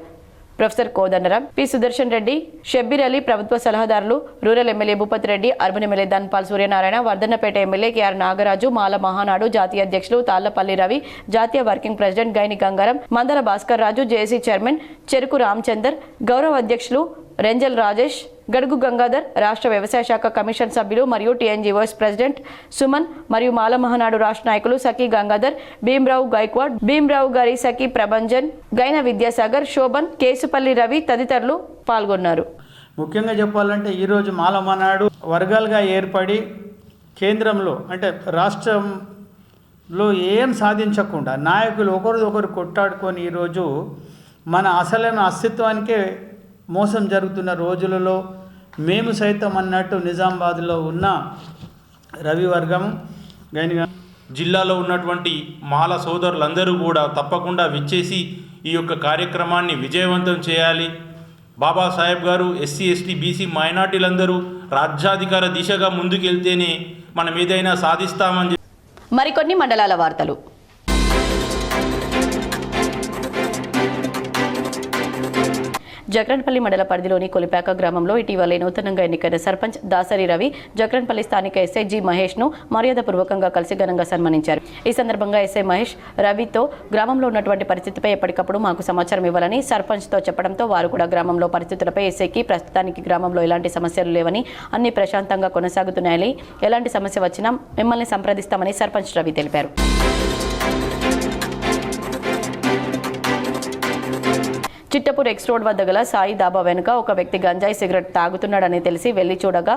ప్రొఫెసర్ కోదండరాం, పి సుదర్శన్ రెడ్డి, షబ్బీర్ అలీ ప్రభుత్వ సలహాదారులు, rural MLA Bhupathi Reddy, urban MLA Dhanpal Suryanarayana, Wardhannapet MLA KR Nagaraju, Mala Mahanadu జాతీయ అధ్యక్షులు తాళ్లపల్లి రవి, జాతీయ వర్కింగ్ ప్రెసిడెంట్ గైని గంగారం, మందల భాస్కర్ రాజు, జేసీ చైర్మన్ చెరుకు రామచందర్, గౌరవ అధ్యక్షులు రెంజల్ రాజేష్, గడుగు గంగాధర్, రాష్ట్ర వ్యవసాయ శాఖ కమిషన్ సభ్యులు మరియు టీఎన్జీఓఎస్ ప్రెసిడెంట్ సుమన్ మరియు మాల మహానాడు రాష్ట్ర నాయకులు సఖీ గంగాధర్, భీమరావు గైక్వాడ్, భీమరావు గారి సఖీ ప్రభంజన్, గైన విద్యాసాగర్, శోభన్, కేసుపల్లి రవి తదితరులు పాల్గొన్నారు. ముఖ్యంగా చెప్పాలంటే ఈరోజు మాల మహానాడు వర్గాలుగా ఏర్పడి కేంద్రంలో అంటే రాష్ట్రంలో ఏం సాధించకుండా నాయకులు ఒకరు కొట్టాడుకొని ఈరోజు మన అసలైన అస్తిత్వానికే మోసం జరుగుతున్న రోజులలో మేము సైతం అన్నట్టు నిజామాబాద్లో ఉన్న రవి వర్గం జిల్లాలో ఉన్నటువంటి మాల సోదరులందరూ కూడా తప్పకుండా విచ్చేసి ఈ యొక్క కార్యక్రమాన్ని విజయవంతం చేయాలి. బాబాసాహెబ్ గారు ఎస్సీ ఎస్టీ బీసీ మైనార్టీలందరూ రాజ్యాధికార దిశగా ముందుకెళ్తేనే మనం ఏదైనా సాధిస్తామని. మరికొన్ని మండలాల వార్తలు. జక్రన్పల్లి మండల పరిధిలోని కొలిపాక గ్రామంలో ఇటీవలే నూతనంగా ఎన్నికైన సర్పంచ్ దాసరి రవి జక్రన్పల్లి స్థానిక ఎస్ఐ జి మహేష్ ను మర్యాదపూర్వకంగా కలిసి ఘనంగా సన్మానించారు. ఈ సందర్భంగా ఎస్ఐ మహేష్ రవితో గ్రామంలో ఉన్నటువంటి పరిస్థితిపై ఎప్పటికప్పుడు మాకు సమాచారం ఇవ్వాలని సర్పంచ్ తో చెప్పడంతో వారు కూడా గ్రామంలో పరిస్థితులపై ఎస్ఐకి ప్రస్తుతానికి గ్రామంలో ఎలాంటి సమస్యలు లేవని, అన్ని ప్రశాంతంగా కొనసాగుతున్నాయని, ఎలాంటి సమస్య వచ్చినా మిమ్మల్ని సంప్రదిస్తామని సర్పంచ్ రవి తెలిపారు. చిట్టపూర్ ఎక్స్ రోడ్ వద్ద గల సాయి దాబా వెనుక ఒక వ్యక్తి గంజాయి సిగరెట్ తాగుతున్నాడని తెలిసి వెళ్లి చూడగా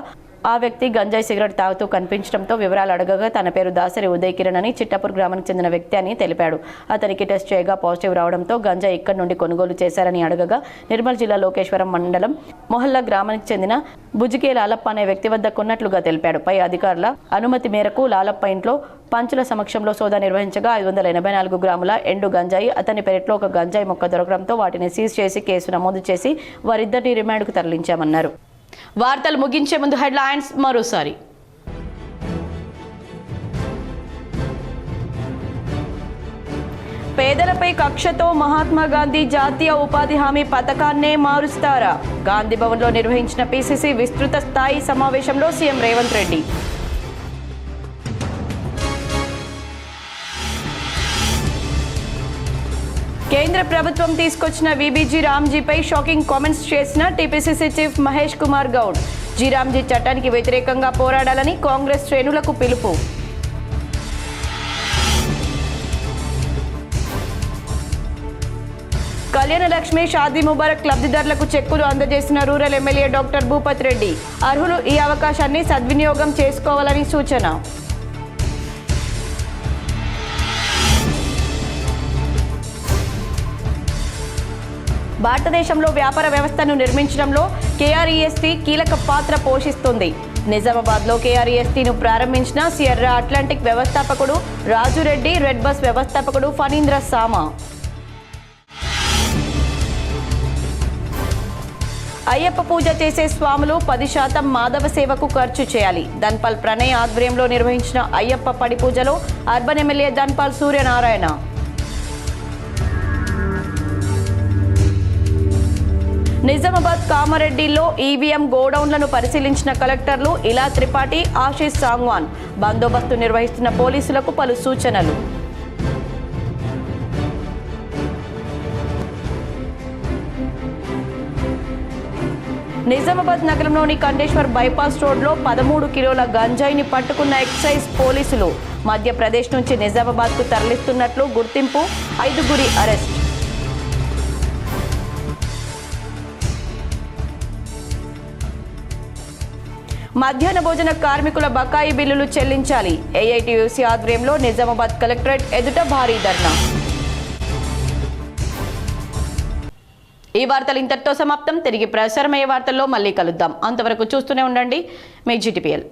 ఆ వ్యక్తి గంజాయి సిగరెట్ తాగుతూ కనిపించడంతో వివరాలు అడగగా తన పేరు దాసరి ఉదయ్ కిరణ్ అని చిట్టపూర్ గ్రామానికి చెందిన వ్యక్తి అని తెలిపాడు. అతనికి టెస్ట్ చేయగా పాజిటివ్ రావడంతో గంజాయి ఇక్కడి నుండి కొనుగోలు చేశారని అడగగా నిర్మల్ జిల్లా లోకేశ్వరం మండలం మొహల్లా గ్రామానికి చెందిన బుజికే లాలప్ప అనే వ్యక్తి వద్ద కొన్నట్లుగా తెలిపాడు. పై అధికారుల అనుమతి మేరకు లాలప్ప ఇంట్లో పంచుల సమక్షంలో సోదా నిర్వహించగా 584 గ్రాముల ఎండు గంజాయి, అతని పెరట్లో ఒక గంజాయి మొక్క దొరకడంతో వాటిని సీజ్ చేసి కేసు నమోదు చేసి వారిద్దరిని రిమాండ్కు తరలించామన్నారు. వార్తలు ముగించే ముందు హెడ్లైన్స్ మరోసారి. పేదలపై కక్షతో మహాత్మా గాంధీ జాతీయ ఉపాధి హామీ పథకాన్నే మారుస్తారా? గాంధీ భవన్లో నిర్వహించిన పిసిసి విస్తృత స్థాయి సమావేశంలో సీఎం రేవంత్ రెడ్డి. కేంద్ర ప్రభుత్వం తీసుకొచ్చిన వీబీజీ రామ్జీపై షాకింగ్ కామెంట్స్ చేసిన TPCC chief Mahesh Kumar Goud. G Ramji చట్టానికి వ్యతిరేకంగా పోరాడాలని కాంగ్రెస్ శ్రేణులకు పిలుపు. కళ్యాణ లక్ష్మి షాదీ ముబారక్ లబ్ధిదారులకు చెక్కులు అందజేసిన rural MLA doctor Bhupathi Reddy. అర్హులు ఈ అవకాశాన్ని సద్వినియోగం చేసుకోవాలని సూచన. భారతదేశంలో వ్యాపార వ్యవస్థను నిర్మించడంలో కేఆర్ఈఎస్టీ కీలక పాత్ర పోషిస్తుంది. నిజామాబాద్లో కేఆర్ఈఎస్టీను ప్రారంభించిన సియర్రా అట్లాంటిక్ వ్యవస్థాపకుడు రాజురెడ్డి, రెడ్ బస్ వ్యవస్థాపకుడు ఫణీంద్ర సామా. అయ్యప్ప పూజ చేసే స్వాములు 10% మాధవ సేవకు ఖర్చు చేయాలి. ధన్పాల్ ప్రణయ్ ఆధ్వర్యంలో నిర్వహించిన అయ్యప్ప పడి పూజలో అర్బన్ ఎమ్మెల్యే ధన్పాల్ సూర్యనారాయణ. నిజామాబాద్ కామారెడ్డిలో ఈవీఎం గోడౌన్లను పరిశీలించిన కలెక్టర్లు ఇలా త్రిపాఠి, ఆశీష్ సాంగ్వాన్. బందోబస్తు నిర్వహిస్తున్న పోలీసులకు పలు సూచనలు. నిజామాబాద్ నగరంలోని కండేశ్వర్ బైపాస్ రోడ్లో 13 కిలోల గంజాయిని పట్టుకున్న ఎక్సైజ్ పోలీసులు. మధ్యప్రదేశ్ నుంచి నిజామాబాద్కు తరలిస్తున్నట్లు గుర్తింపు, 5 అరెస్ట్. మధ్యాహ్న భోజన కార్మికుల బకాయి బిల్లులు చెల్లించాలి. ఏఐటీయూసీ ఆధ్వర్యంలో నిజామాబాద్ కలెక్టరేట్ ఎదుట భారీ ధర్నా. ఈ వార్తలు ఇంతటితో సమాప్తం. తిరిగి ప్రసారమయ్యే వార్తల్లో మళ్ళీ కలుద్దాం. అంతవరకు చూస్తూనే ఉండండి మీ GTPL.